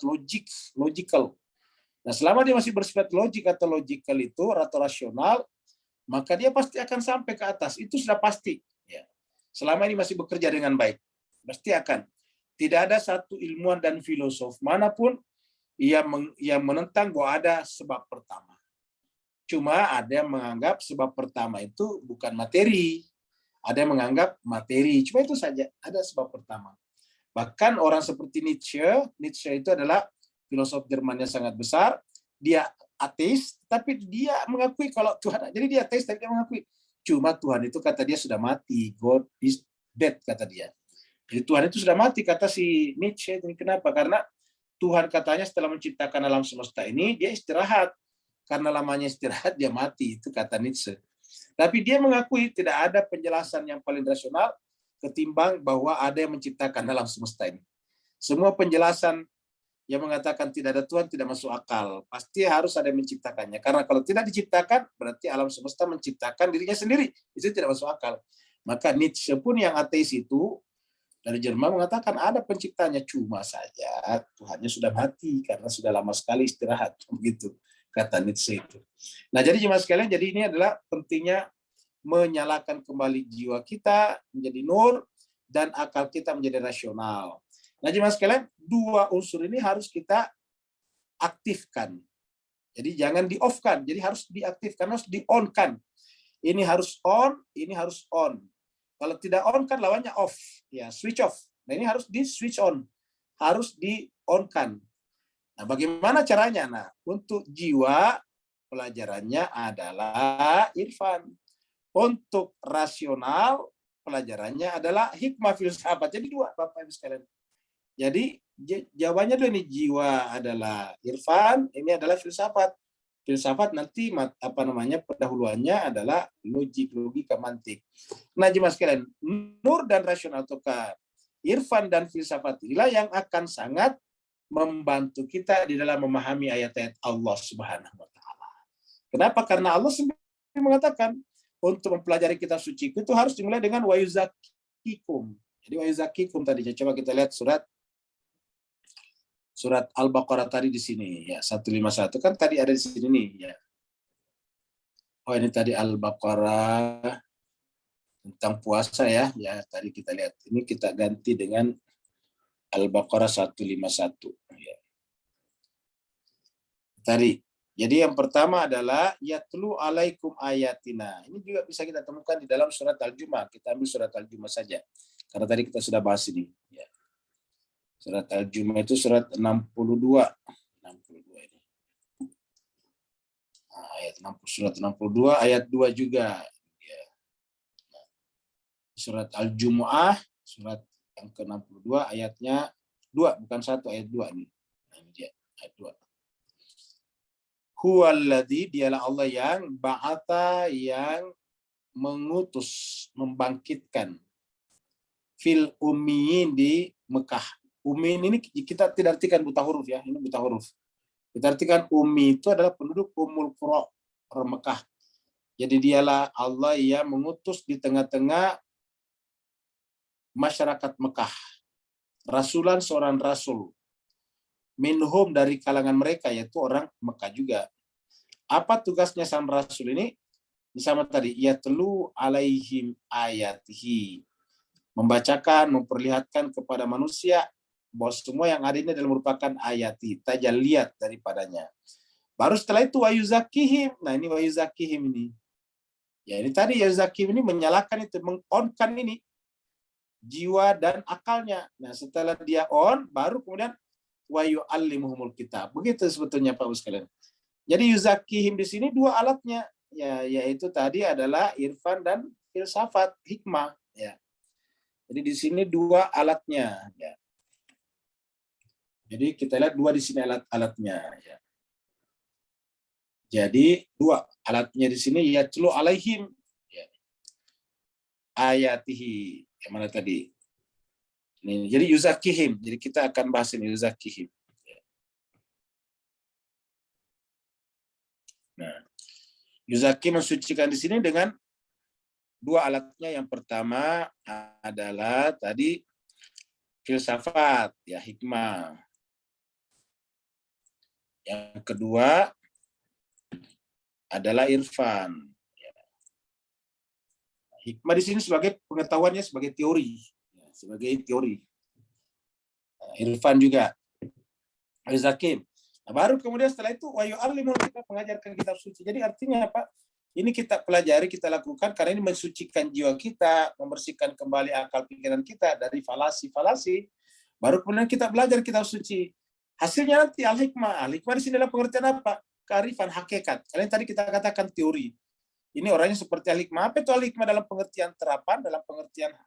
logical. Nah, selama dia masih bersifat logik atau logical itu, atau rasional, maka dia pasti akan sampai ke atas. Itu sudah pasti. Ya. Selama ini masih bekerja dengan baik, pasti akan. Tidak ada satu ilmuwan dan filosof manapun yang menentang bahwa ada sebab pertama. Cuma ada yang menganggap sebab pertama itu bukan materi. Ada yang menganggap materi. Cuma itu saja, ada sebab pertama. Bahkan orang seperti Nietzsche itu adalah filosof Jerman yang sangat besar. Dia ateis, tapi dia mengakui kalau Tuhan. Jadi dia ateis, tapi dia mengakui. Cuma Tuhan itu kata dia sudah mati. God is dead, kata dia. Jadi Tuhan itu sudah mati, kata si Nietzsche. Kenapa? Karena Tuhan katanya setelah menciptakan alam semesta ini, dia istirahat. Karena lamanya istirahat, dia mati. Itu kata Nietzsche. Tapi dia mengakui tidak ada penjelasan yang paling rasional ketimbang bahwa ada yang menciptakan alam semesta ini. Semua penjelasan yang mengatakan tidak ada Tuhan tidak masuk akal. Pasti harus ada yang menciptakannya. Karena kalau tidak diciptakan, berarti alam semesta menciptakan dirinya sendiri. Itu tidak masuk akal. Maka Nietzsche pun yang ateis itu, dari Jerman mengatakan ada penciptanya, cuma saja Tuhannya sudah mati karena sudah lama sekali istirahat. Begitu kata Nietzsche itu. Nah, jadi jemaah sekalian, jadi ini adalah pentingnya menyalakan kembali jiwa kita menjadi nur dan akal kita menjadi rasional. Nah, jemaah sekalian, dua unsur ini harus kita aktifkan. Jadi jangan di-off-kan, jadi harus diaktifkan, harus di-on-kan. Ini harus on, ini harus on. Kalau tidak on kan lawannya off, ya switch off. Nah, ini harus di-switch on, harus di-on-kan. Nah, bagaimana caranya? Nah, untuk jiwa pelajarannya adalah irfan. Untuk rasional pelajarannya adalah hikmah filsafat. Jadi dua, Bapak Ibu sekalian. Jadi jawabannya dulu nih, jiwa adalah irfan, ini adalah filsafat. Filsafat nanti pendahuluannya adalah logika mantik. Nah, jemaah sekalian, nur dan rasional ataukah irfan dan filsafat inilah yang akan sangat membantu kita di dalam memahami ayat-ayat Allah Subhanahu wa taala. Kenapa? Karena Allah sendiri mengatakan untuk mempelajari kitab suci itu harus dimulai dengan wa yuzakkikum. Jadi wa yuzakkikum tadi, coba kita lihat surat Al-Baqarah tadi di sini ya, 151 kan tadi ada di sini nih ya. Oh, ini tadi Al-Baqarah tentang puasa ya. Ya, tadi kita lihat. Ini kita ganti dengan Al-Baqarah 151. Ya. Tadi. Jadi yang pertama adalah yatlu alaikum ayatina. Ini juga bisa kita temukan di dalam surat Al-Jumu'ah. Kita ambil surat Al-Jumu'ah saja. Karena tadi kita sudah bahas ini. Ya. Surat Al-Jumu'ah itu surat 62. 62 ini. Nah, ayat 60, surat 62 ayat 2 juga. Ya. Nah, surat Al-Jumu'ah surat yang ke-62 ayatnya 2, bukan 1, ayat 2 ini. Nah, ini dia, ayat 2. Huwallazi, dialah Allah yang ba'ata, yang mengutus, membangkitkan fil ummiyin, di Mekah. Ummiyin ini kita tidak artikan buta huruf ya, ini buta huruf. Kita artikan ummi itu adalah penduduk Ummul Qura, orang Mekah. Jadi dialah Allah yang mengutus di tengah-tengah masyarakat Mekah. Rasulan, seorang rasul. Minhum, dari kalangan mereka, yaitu orang Mekah juga. Apa tugasnya sang rasul ini? Sama tadi, yatlu alaihim ayatihi. Membacakan, memperlihatkan kepada manusia bahwa semua yang ada ini adalah merupakan ayati, tajalliyat daripadanya. Baru setelah itu wayuzakihim. Nah, ini wayuzakihim ini. Ya, ini tadi yuzakihim ini menyalakan itu, meng-on-kan ini jiwa dan akalnya. Nah, setelah dia on, baru kemudian wa yu'allimuhumul kitab. Begitu sebetulnya Pak sekalian. Jadi yuzakihim di sini dua alatnya, ya, yaitu tadi adalah irfan dan filsafat, hikmah, ya. Jadi di sini dua alatnya, ya. Jadi kita lihat dua di sini alat-alatnya, ya. Jadi dua alatnya di sini, yatlu alaihim, ya, ayatihi. Yang mana tadi? Ini, jadi yuzakihim. Jadi kita akan bahas ini yuzakihim. Nah, yuzaki mensucikan di sini dengan dua alatnya. Yang pertama adalah tadi filsafat, ya, hikmah. Yang kedua adalah irfan. Ya. Hikmah di sini sebagai pengetahuannya, sebagai teori, ya, sebagai teori. Irfan juga. Zakim. Nah, baru kemudian setelah itu wayu alimul, kita mengajarkan kitab suci. Jadi artinya apa? Ini kita pelajari, kita lakukan karena ini mensucikan jiwa kita, membersihkan kembali akal pikiran kita dari falasi-falasi. Baru kemudian kita belajar kitab suci. Hasilnya nanti al-hikmah. Al-hikmah di sini adalah pengertian apa? Kearifan hakikat. Kalian tadi kita katakan teori. Ini orangnya seperti al-hikmah. Apa itu al-hikmah dalam pengertian terapan, dalam pengertian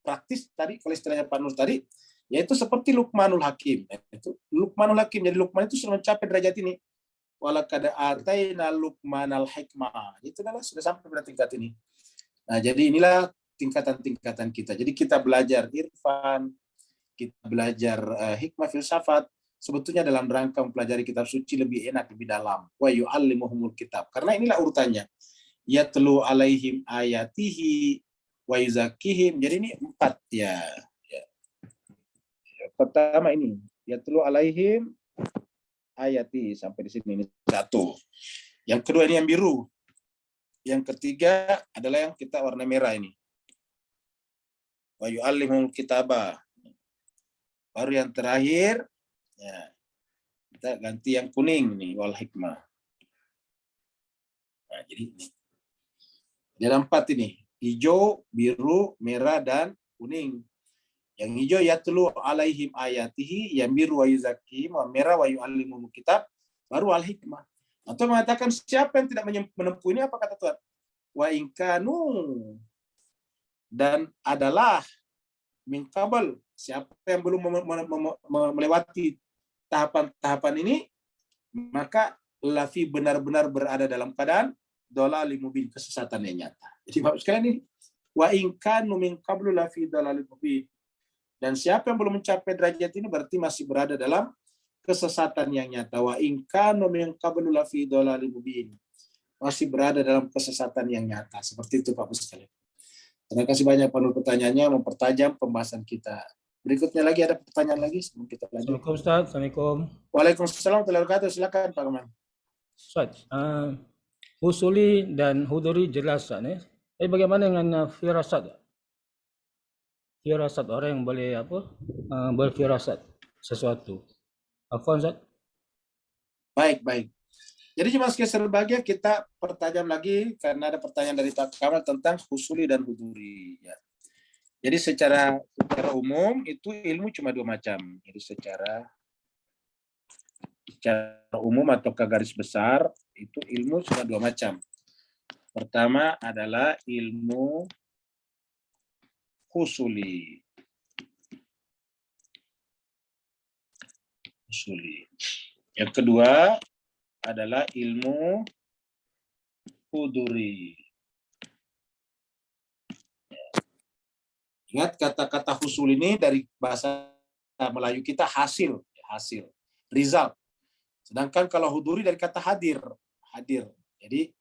praktis tadi, kalau istilahnya Pak Nur tadi, yaitu seperti Luqmanul Hakim. Itu Luqmanul Hakim. Jadi Luqman itu sudah mencapai derajat ini. Walaqad ataina Luqmanal hikmah. Itu adalah sudah sampai pada tingkat ini. Nah, jadi inilah tingkatan-tingkatan kita. Jadi kita belajar irfan, kita belajar hikmah filsafat, sebetulnya dalam rangka mempelajari kitab suci lebih enak, lebih dalam. Wa yu'allimuhumul kitab. Karena inilah urutannya. Yatlu alaihim ayatihi wa yuzakihim. Jadi ini 4 ya. Pertama ini, yatlu alaihim ayati, sampai di sini ini 1. Yang kedua ini yang biru. Yang ketiga adalah yang kita warna merah ini. Wa yu'allimul kitaba. Baru yang terakhir, ya, kita ganti yang kuning nih, wal hikmah. Nah, jadi ini. Ada 4 ini, hijau, biru, merah, dan kuning. Yang hijau yatlu alaihim ayatihi, yang biru wa yuzakihim, wa merah wa yu'allimul kitab, baru al hikmah. Atau mengatakan siapa yang tidak menempuh ini, apa kata Tuhan? Wa inkanu, dan adalah min qabl, siapa yang belum melewati tahapan-tahapan ini, maka lafi benar-benar berada dalam keadaan dhalalim mubin, kesesatan yang nyata. Jadi Bapak sekalian ini, wa inkanu min qablu lafi dhalalim mubin. Dan siapa yang belum mencapai derajat ini berarti masih berada dalam kesesatan yang nyata. Wa inkanu min qablu lafi dhalalim mubin. Masih berada dalam kesesatan yang nyata. Seperti itu Bapak sekalian. Terima kasih banyak Pak Nur pertanyaannya, mempertajam pembahasan kita. Berikutnya lagi ada pertanyaan lagi sebelum kita lanjut. Assalamualaikum Ustaz. Assalamualaikum. Waalaikumsalam warahmatullahi wabarakatuh. Silakan Pak Keman. Ustaz, usuli dan huduri jelas Ustaz. Bagaimana dengan firasat? firasat orang yang boleh berfirasat sesuatu. Afwan Ustaz. Baik, baik. Jadi jemaah sekalian berbahagia, kita pertanyaan lagi karena ada pertanyaan dari Pak Kamal tentang husuli dan huduri. Ya. Jadi secara umum itu ilmu cuma dua macam. Jadi secara umum atau ke garis besar itu ilmu sudah dua macam. Pertama adalah ilmu husuli. Yang kedua adalah ilmu huduri. Ingat kata-kata husul ini dari bahasa Melayu kita hasil, result. Sedangkan kalau huduri dari kata hadir. Jadi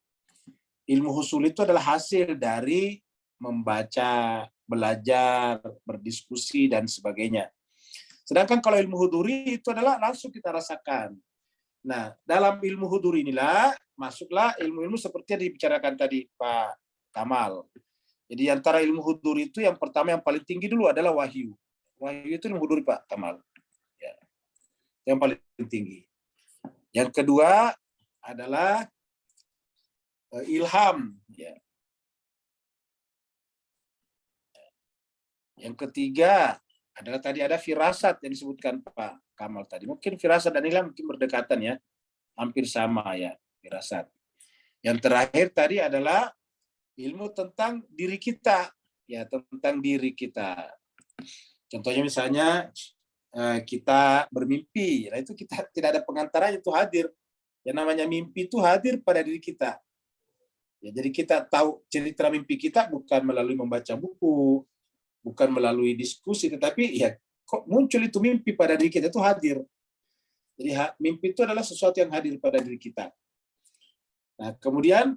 ilmu husul itu adalah hasil dari membaca, belajar, berdiskusi dan sebagainya. Sedangkan kalau ilmu huduri itu adalah langsung kita rasakan. Nah, dalam ilmu huduri inilah masuklah ilmu-ilmu seperti yang dibicarakan tadi Pak Kamal. Jadi antara ilmu huduri itu yang pertama yang paling tinggi dulu adalah wahyu. Wahyu itu ilmu huduri Pak Kamal. Ya. Yang paling tinggi. Yang kedua adalah ilham. Ya. Yang ketiga adalah tadi ada firasat yang disebutkan Pak Kamal tadi. Mungkin firasat dan ilham mungkin berdekatan ya. Hampir sama ya, firasat. Yang terakhir tadi adalah ilmu tentang diri kita. Ya, tentang diri kita. Contohnya misalnya kita bermimpi. Nah itu kita tidak ada pengantaranya, itu hadir. Yang namanya mimpi itu hadir pada diri kita. Ya, jadi kita tahu cerita mimpi kita bukan melalui membaca buku, bukan melalui diskusi, tetapi ya kok muncul itu mimpi pada diri kita, itu hadir. Jadi mimpi itu adalah sesuatu yang hadir pada diri kita. Nah, kemudian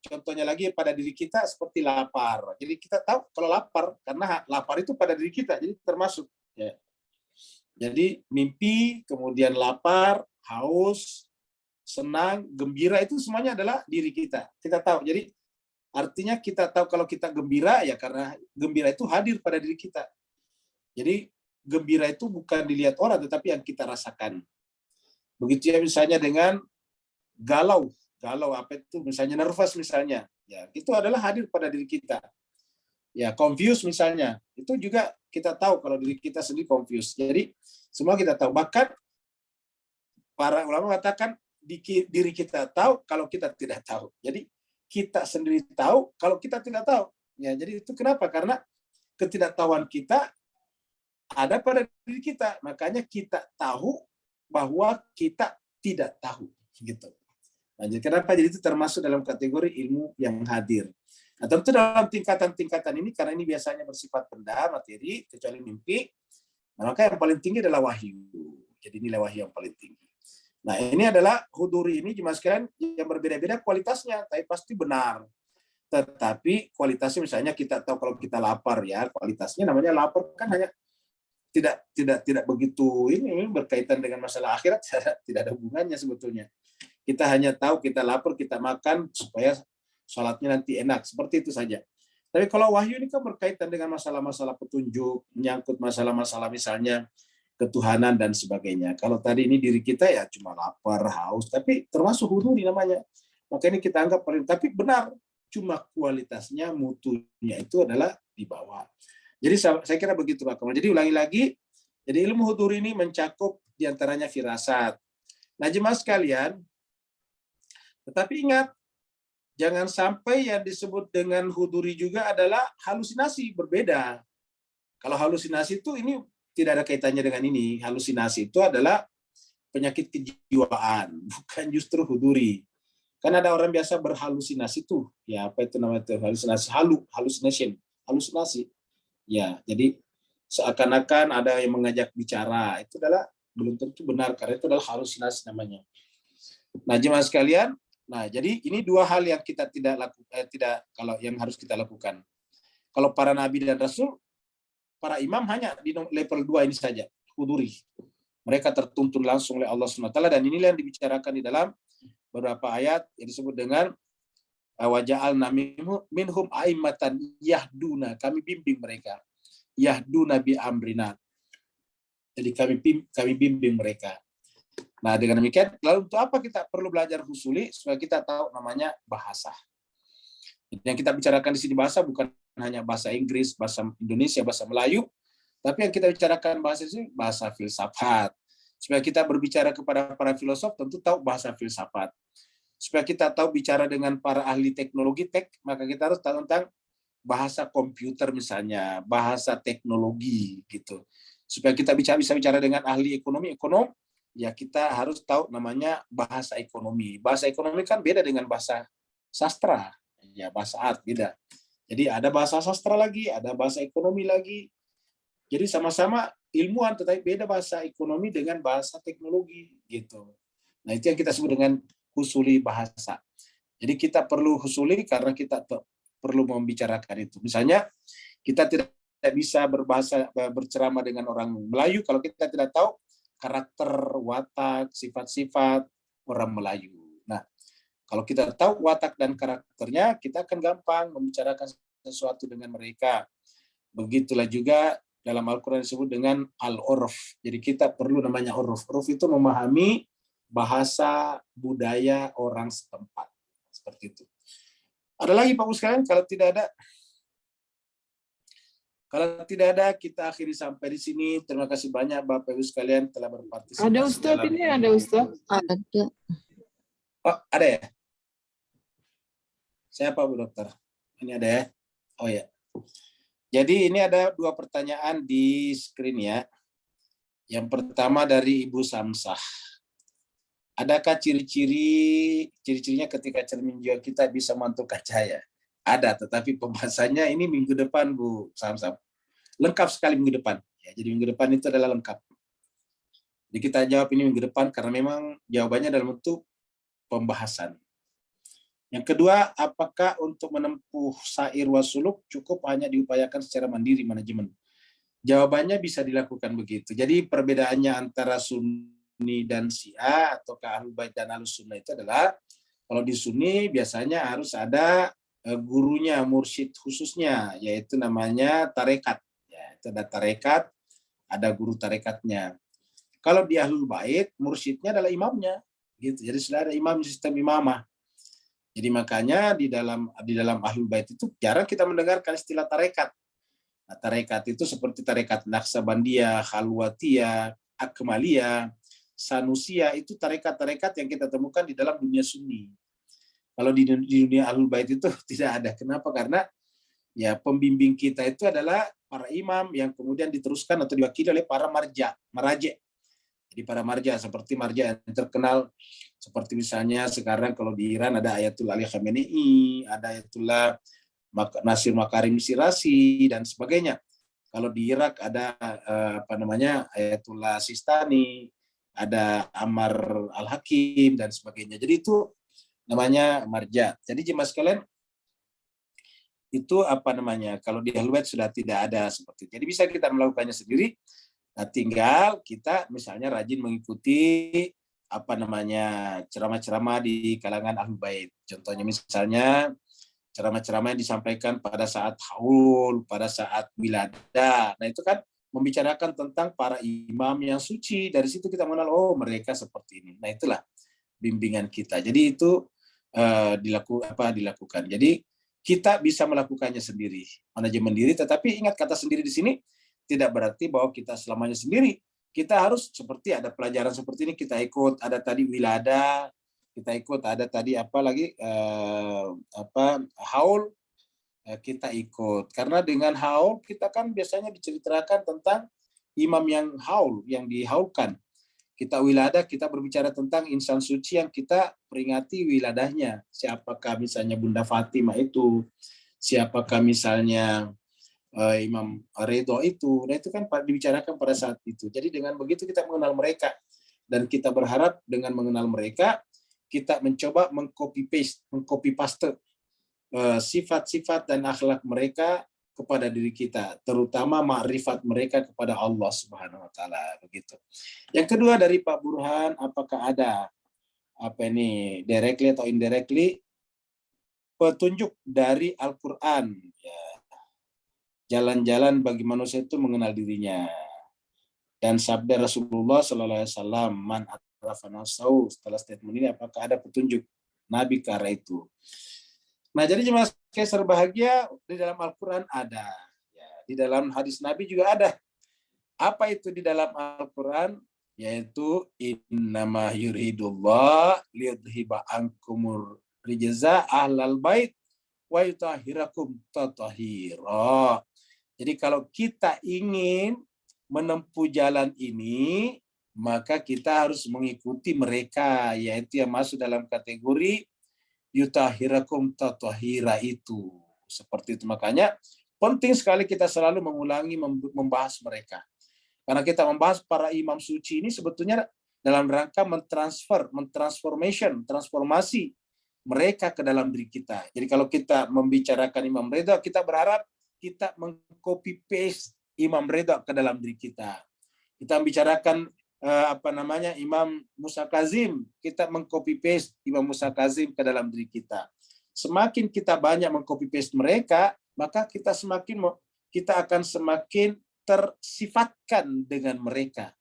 contohnya lagi pada diri kita seperti lapar. Jadi kita tahu kalau lapar, karena lapar itu pada diri kita, jadi termasuk. Ya. Jadi mimpi, kemudian lapar, haus, senang, gembira, itu semuanya adalah diri kita. Kita tahu. Jadi artinya kita tahu kalau kita gembira ya karena gembira itu hadir pada diri kita. Jadi gembira itu bukan dilihat orang tetapi yang kita rasakan. Begitu ya misalnya dengan galau apa itu misalnya nervous misalnya. Ya, itu adalah hadir pada diri kita. Ya, confused misalnya. Itu juga kita tahu kalau diri kita sendiri confused. Jadi semua kita tahu. Bahkan para ulama mengatakan diri kita tahu kalau kita tidak tahu. Jadi kita sendiri tahu kalau kita tidak tahu. Ya, jadi itu kenapa? Karena ketidaktahuan kita ada pada diri kita. Makanya kita tahu bahwa kita tidak tahu. Gitu. Nah, jadi kenapa? Jadi itu termasuk dalam kategori ilmu yang hadir. Nah, tentu dalam tingkatan-tingkatan ini, karena ini biasanya bersifat benda, materi, kecuali mimpi, nah, maka yang paling tinggi adalah wahyu. Jadi nilai wahyu yang paling tinggi. Nah, ini adalah huduri ini jemaah sekalian yang berbeda-beda kualitasnya, tapi pasti benar. Tetapi kualitasnya misalnya kita tahu kalau kita lapar ya, kualitasnya namanya lapar kan hanya tidak begitu ini berkaitan dengan masalah akhirat, tidak ada hubungannya sebetulnya. Kita hanya tahu kita lapar, kita makan supaya sholatnya nanti enak, seperti itu saja. Tapi kalau wahyu ini kan berkaitan dengan masalah-masalah petunjuk, menyangkut masalah-masalah misalnya ketuhanan dan sebagainya. Kalau tadi ini diri kita ya cuma lapar, haus, tapi termasuk huduri namanya. Maka ini kita anggap paling, tapi benar, cuma kualitasnya, mutunya itu adalah di bawah. Jadi saya kira begitu Pak Kamal. Jadi ulangi lagi, jadi ilmu huduri ini mencakup diantaranya firasat. Nah jemaah sekalian, tetapi ingat, jangan sampai yang disebut dengan huduri juga adalah halusinasi, berbeda. Kalau halusinasi itu ini tidak ada kaitannya dengan ini. Halusinasi itu adalah penyakit kejiwaan, bukan justru huduri. Kan ada orang biasa berhalusinasi tuh, ya apa itu namanya itu halusinasi, halusinasi. Ya, jadi seakan-akan ada yang mengajak bicara, itu adalah belum tentu benar karena itu adalah halusinasi namanya. Nah, jemaah sekalian, nah jadi ini dua hal yang kita tidak lakukan, kalau yang harus kita lakukan. Kalau para nabi dan rasul, para imam hanya di level 2 ini saja, huduri. Mereka tertuntun langsung oleh Allah SWT, dan inilah yang dibicarakan di dalam beberapa ayat yang disebut dengan wa ja'alna minhum a'immatan yahduna, kami bimbing mereka, yahduna bi amrina, jadi kami bimbing mereka. Nah, dengan demikian, lalu untuk apa kita perlu belajar husuli? Supaya kita tahu namanya bahasa. Yang kita bicarakan di sini bahasa bukan hanya bahasa Inggris, bahasa Indonesia, bahasa Melayu, tapi yang kita bicarakan bahasa ini bahasa filsafat. Supaya kita berbicara kepada para filosof, tentu tahu bahasa filsafat. Supaya kita tahu bicara dengan para ahli teknologi, maka kita harus tahu tentang bahasa komputer misalnya, bahasa teknologi gitu. Supaya kita bisa bicara dengan ahli ekonom, ya kita harus tahu namanya bahasa ekonomi. Bahasa ekonomi kan beda dengan bahasa sastra, ya bahasa art beda. Jadi ada bahasa sastra lagi, ada bahasa ekonomi lagi. Jadi sama-sama ilmuwan, tetapi beda bahasa ekonomi dengan bahasa teknologi gitu. Nah itu yang kita sebut dengan husuli bahasa. Jadi kita perlu husuli karena kita perlu membicarakan itu. Misalnya kita tidak bisa berceramah dengan orang Melayu kalau kita tidak tahu karakter, watak, sifat-sifat orang Melayu. Nah, kalau kita tahu watak dan karakternya, kita akan gampang membicarakan sesuatu dengan mereka. Begitulah juga dalam Al-Quran disebut dengan al-urf. Jadi kita perlu namanya urf. Urf itu memahami bahasa budaya orang setempat. Seperti itu. Ada lagi Pak sekalian? Kalau tidak ada, kita akhiri sampai di sini. Terima kasih banyak Bapak Ibu sekalian telah berpartisipasi. Ada Ustaz ini, ada Ustaz. Ada. Oh, ada ya? Siapa Bu Dokter? Ini ada ya? Oh ya. Jadi ini ada 2 pertanyaan di screen ya. Yang pertama dari Ibu Samsah. Adakah ciri-cirinya ketika cermin jiwa kita bisa memantulkan cahaya? Ada, tetapi pembahasannya ini minggu depan Bu Samsah. Lengkap sekali minggu depan. Ya, jadi minggu depan itu adalah lengkap. Jadi kita jawab ini minggu depan karena memang jawabannya dalam bentuk pembahasan. Yang kedua, apakah untuk menempuh sair wasuluk cukup hanya diupayakan secara mandiri manajemen? Jawabannya bisa dilakukan begitu. Jadi perbedaannya antara Sunni dan Syiah atau Ahlul Bait dan Ahlus Sunnah itu adalah kalau di Sunni biasanya harus ada gurunya, mursyid khususnya, yaitu namanya tarekat. Ya, itu ada tarekat, ada guru tarekatnya. Kalau di Ahlul Bait, mursyidnya adalah imamnya. Gitu. Jadi sudah ada imam, sistem imamah. Jadi makanya di dalam Ahlul Bait itu jarang kita mendengarkan istilah tarekat. Nah, tarekat itu seperti tarekat Naksabandiyah, Khalwatiyah, Akmaliyah, Sanusiyah, itu tarekat-tarekat yang kita temukan di dalam dunia Sunni. Kalau di dunia Ahlul Bait itu tidak ada. Kenapa? Karena ya pembimbing kita itu adalah para imam yang kemudian diteruskan atau diwakili oleh para maraji. Jadi para marja seperti marja yang terkenal seperti misalnya sekarang kalau di Iran ada Ayatullah Ali Khamenei, ada Ayatullah Nasir Makarim Sirasi dan sebagainya. Kalau di Irak ada Ayatullah Sistani, ada Ammar Al-Hakim dan sebagainya. Jadi itu namanya marja. Jadi jemaah sekalian itu kalau di Ahlul Bait sudah tidak ada seperti itu. Jadi bisa kita melakukannya sendiri. Nah, tinggal kita misalnya rajin mengikuti ceramah-ceramah di kalangan Ahlul Bait. Contohnya misalnya ceramah-ceramah yang disampaikan pada saat haul, pada saat wiladah. Nah, itu kan membicarakan tentang para imam yang suci. Dari situ kita mengenal, oh mereka seperti ini. Nah, itulah bimbingan kita. Jadi itu dilakukan. Jadi kita bisa melakukannya sendiri, manajemen diri. Tetapi ingat kata sendiri di sini tidak berarti bahwa kita selamanya sendiri. Kita harus seperti ada pelajaran seperti ini kita ikut. Ada tadi wilada, kita ikut. Ada tadi haul, kita ikut. Karena dengan haul kita kan biasanya diceritakan tentang imam yang haul, yang dihaulkan. Kita wilada, kita berbicara tentang insan suci yang kita peringati wiladahnya. Siapakah misalnya Bunda Fatimah itu, siapakah misalnya Imam Ridho itu. Nah itu kan dibicarakan pada saat itu. Jadi dengan begitu kita mengenal mereka. Dan kita berharap dengan mengenal mereka, kita mencoba mengcopy paste sifat-sifat dan akhlak mereka kepada diri kita, terutama ma'rifat mereka kepada Allah Subhanahu wa taala, begitu. Yang kedua dari Pak Burhan, apakah ada directly atau indirectly petunjuk dari Al-Quran. Ya. Jalan-jalan bagi manusia itu mengenal dirinya. Dan sabda Rasulullah SAW, man atrafa nafsahu, setelah statement ini apakah ada petunjuk Nabi ke arah itu. Nah, jadi jemaah sekalian berbahagia, di dalam Al-Quran ada. Ya, di dalam hadis Nabi juga ada. Apa itu di dalam Al-Quran? Yaitu innama yuridullah liyudhiba ankumur rijza ahlal bait wa yutahhirakum tatahira. Jadi kalau kita ingin menempuh jalan ini, maka kita harus mengikuti mereka, yaitu yang masuk dalam kategori yutahhirakum tatahira itu. Seperti itu. Makanya penting sekali kita selalu mengulangi membahas mereka. Karena kita membahas para imam suci ini sebetulnya dalam rangka transformasi mereka ke dalam diri kita. Jadi kalau kita membicarakan Imam Ridha, kita berharap kita mengcopy paste Imam Ridha ke dalam diri kita. Kita membicarakan Imam Musa Kazim, kita mengcopy paste Imam Musa Kazim ke dalam diri kita. Semakin kita banyak mengcopy paste mereka, maka kita akan semakin tersifatkan dengan mereka.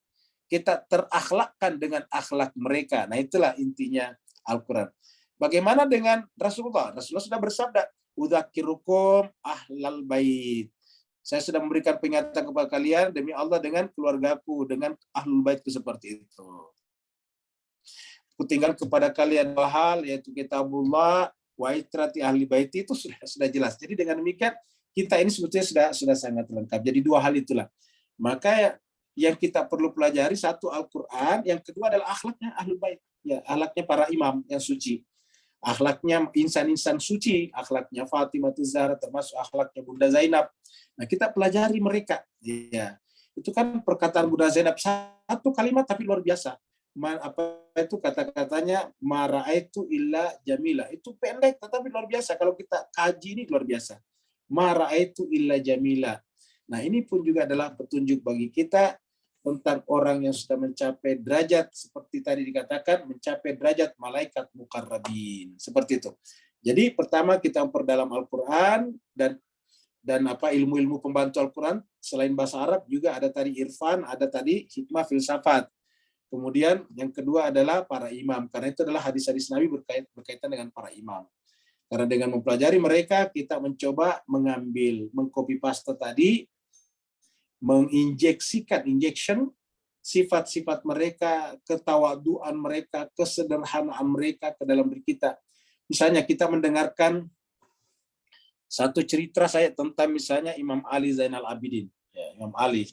Kita terakhlakkan dengan akhlak mereka. Nah, itulah intinya Al-Quran. Bagaimana dengan Rasulullah? Rasulullah sudah bersabda, "Udzakirukum ahlal bait." Saya sudah memberikan peringatan kepada kalian demi Allah dengan keluargaku, dengan ahlul baitku seperti itu. Aku tinggal kepada kalian dua hal, yaitu kitabullah wa itrati ahli baiti, itu sudah jelas. Jadi dengan demikian kita ini sebetulnya sudah sangat lengkap. Jadi dua hal itulah. Maka yang kita perlu pelajari, satu Al-Quran, yang kedua adalah akhlaknya ahlul bait, ya, akhlaknya para imam yang suci. Akhlaknya insan-insan suci, akhlaknya Fatimah Zahra, termasuk akhlaknya Bunda Zainab. Nah, kita pelajari mereka. Ya. Itu kan perkataan Bunda Zainab, satu kalimat tapi luar biasa. Apa itu kata-katanya? Mara'aitu illa jamila. Itu pendek tetapi luar biasa. Kalau kita kaji ini luar biasa. Mara'aitu illa jamila. Nah, ini pun juga adalah petunjuk bagi kita tentang orang yang sudah mencapai derajat seperti tadi dikatakan, mencapai derajat malaikat muqarrabin. Seperti itu. Jadi pertama kita memperdalam Al-Qur'an dan ilmu-ilmu pembantu Al-Quran. Selain bahasa Arab juga ada tadi irfan, ada tadi hikmah filsafat. Kemudian yang kedua adalah para imam, karena itu adalah hadis-hadis Nabi berkaitan dengan para imam. Karena dengan mempelajari mereka, kita mencoba mengcopy paste tadi, injection sifat-sifat mereka, ketawaduan mereka, kesederhanaan mereka ke dalam diri kita. Misalnya kita mendengarkan satu cerita saya tentang misalnya Imam Ali Zainal Abidin. Ya, Imam Ali.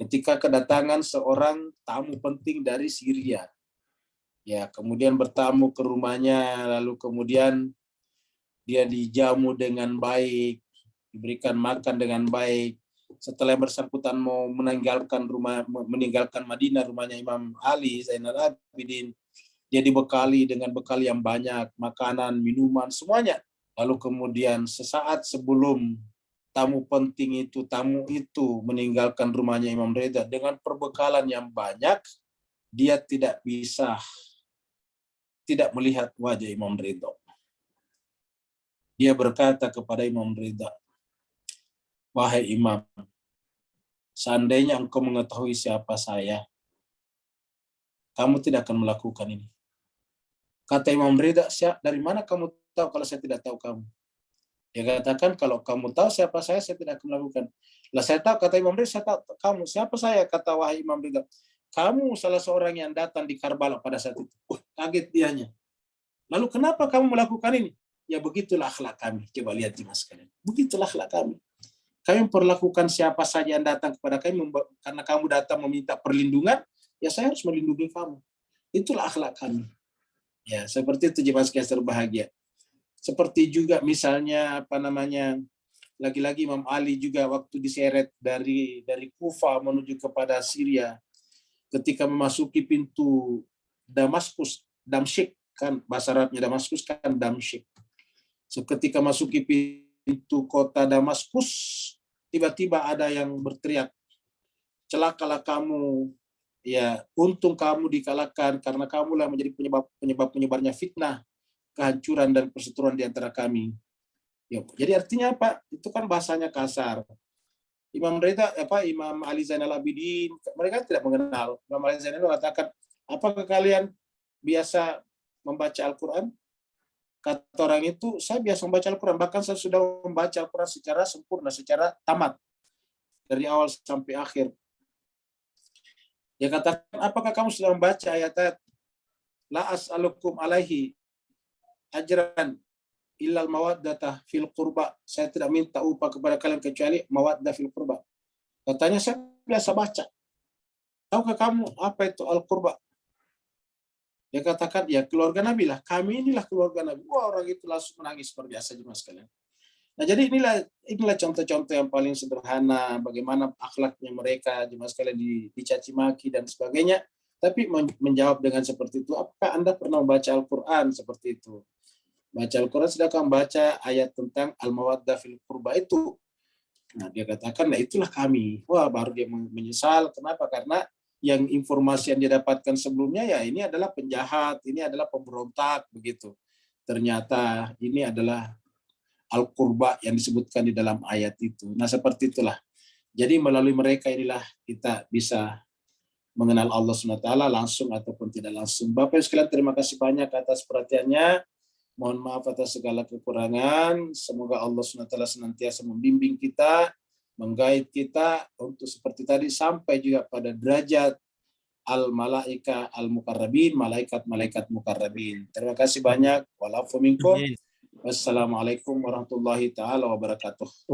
Ketika kedatangan seorang tamu penting dari Syria. Ya, kemudian bertamu ke rumahnya, lalu kemudian dia dijamu dengan baik, diberikan makan dengan baik. Setelah yang bersangkutan mau meninggalkan Madinah, rumahnya Imam Ali Zainal Abidin, dia dibekali dengan bekal yang banyak, makanan, minuman, semuanya. Lalu kemudian sesaat sebelum tamu itu meninggalkan rumahnya Imam Ridha dengan perbekalan yang banyak, dia tidak melihat wajah Imam Ridha. Dia berkata kepada Imam Ridha, "Wahai Imam, seandainya engkau mengetahui siapa saya, kamu tidak akan melakukan ini." Kata Imam Ridha, "Dari mana kamu tahu kalau saya tidak tahu kamu?" Dia katakan, "Kalau kamu tahu siapa saya tidak akan melakukan." Lah saya tahu, kata Imam Ridha, "Saya tahu kamu." "Siapa saya?" Kata wahai Imam Ridha, "Kamu salah seorang yang datang di Karbala pada saat itu." Kaget dianya. "Lalu kenapa kamu melakukan ini?" "Ya begitulah akhlak kami." Coba lihat Mas sekalian. Begitulah akhlak kami. Kami memperlakukan siapa saja yang datang kepada kami, karena kamu datang meminta perlindungan, ya saya harus melindungi kamu. Itulah akhlak kami. Ya, seperti itu jemaah sekalian berbahagia. Seperti juga misalnya lagi-lagi Imam Ali juga waktu diseret dari Kufa menuju kepada Syria, ketika memasuki pintu Damsyik kan bahasa Arabnya Damaskus kan Damsyik. Ketika masuki pintu kota Damaskus, tiba-tiba ada yang berteriak, "Celakalah kamu, ya untung kamu dikalahkan karena kamulah menjadi penyebabnya fitnah kehancuran dan perseteruan di antara kami. Ya, jadi artinya apa? Itu kan bahasanya kasar. Imam Ali Zainal Abidin, mereka tidak mengenal. Imam Ali Zainal mengatakan, apakah kalian biasa membaca Al-Quran? Kata orang itu, saya biasa membaca Al-Quran, bahkan saya sudah membaca Al-Quran secara sempurna, secara tamat, dari awal sampai akhir. Dia katakan, apakah kamu sudah membaca ayat-ayat la as'alukum alaihi ajran illal mawaddata fil qurba, saya tidak minta upah kepada kalian kecuali mawaddah fil qurba. Katanya, saya biasa baca. Tahukah kamu apa itu al-qurba? Dia katakan, ya keluarga Nabi lah, kami inilah keluarga Nabi. Wah, orang itu langsung menangis seperti biasa jemaah sekalian. Nah, jadi inilah contoh-contoh yang paling sederhana bagaimana akhlaknya mereka, jemaah sekalian, dicaci maki dan sebagainya, tapi menjawab dengan seperti itu. Apakah Anda pernah membaca Al-Qur'an seperti itu? Baca Al-Quran, sedangkan membaca ayat tentang al-mawaddah fil qurba itu. Nah, dia katakan, nah itulah kami. Wah, baru dia menyesal. Kenapa? Karena yang informasi yang dia dapatkan sebelumnya, ya ini adalah penjahat, ini adalah pemberontak, begitu. Ternyata ini adalah al-qurba yang disebutkan di dalam ayat itu. Nah, seperti itulah. Jadi melalui mereka inilah kita bisa mengenal Allah SWT langsung ataupun tidak langsung. Bapak sekalian, terima kasih banyak atas perhatiannya. Mohon maaf atas segala kekurangan. Semoga Allah SWT senantiasa membimbing kita, menggait kita untuk seperti tadi sampai juga pada derajat al-malaika al-mukarrabin, malaikat-malaikat mukarrabin. Terima kasih banyak. Walafu minkum. Wassalamualaikum warahmatullahi taala wabarakatuh.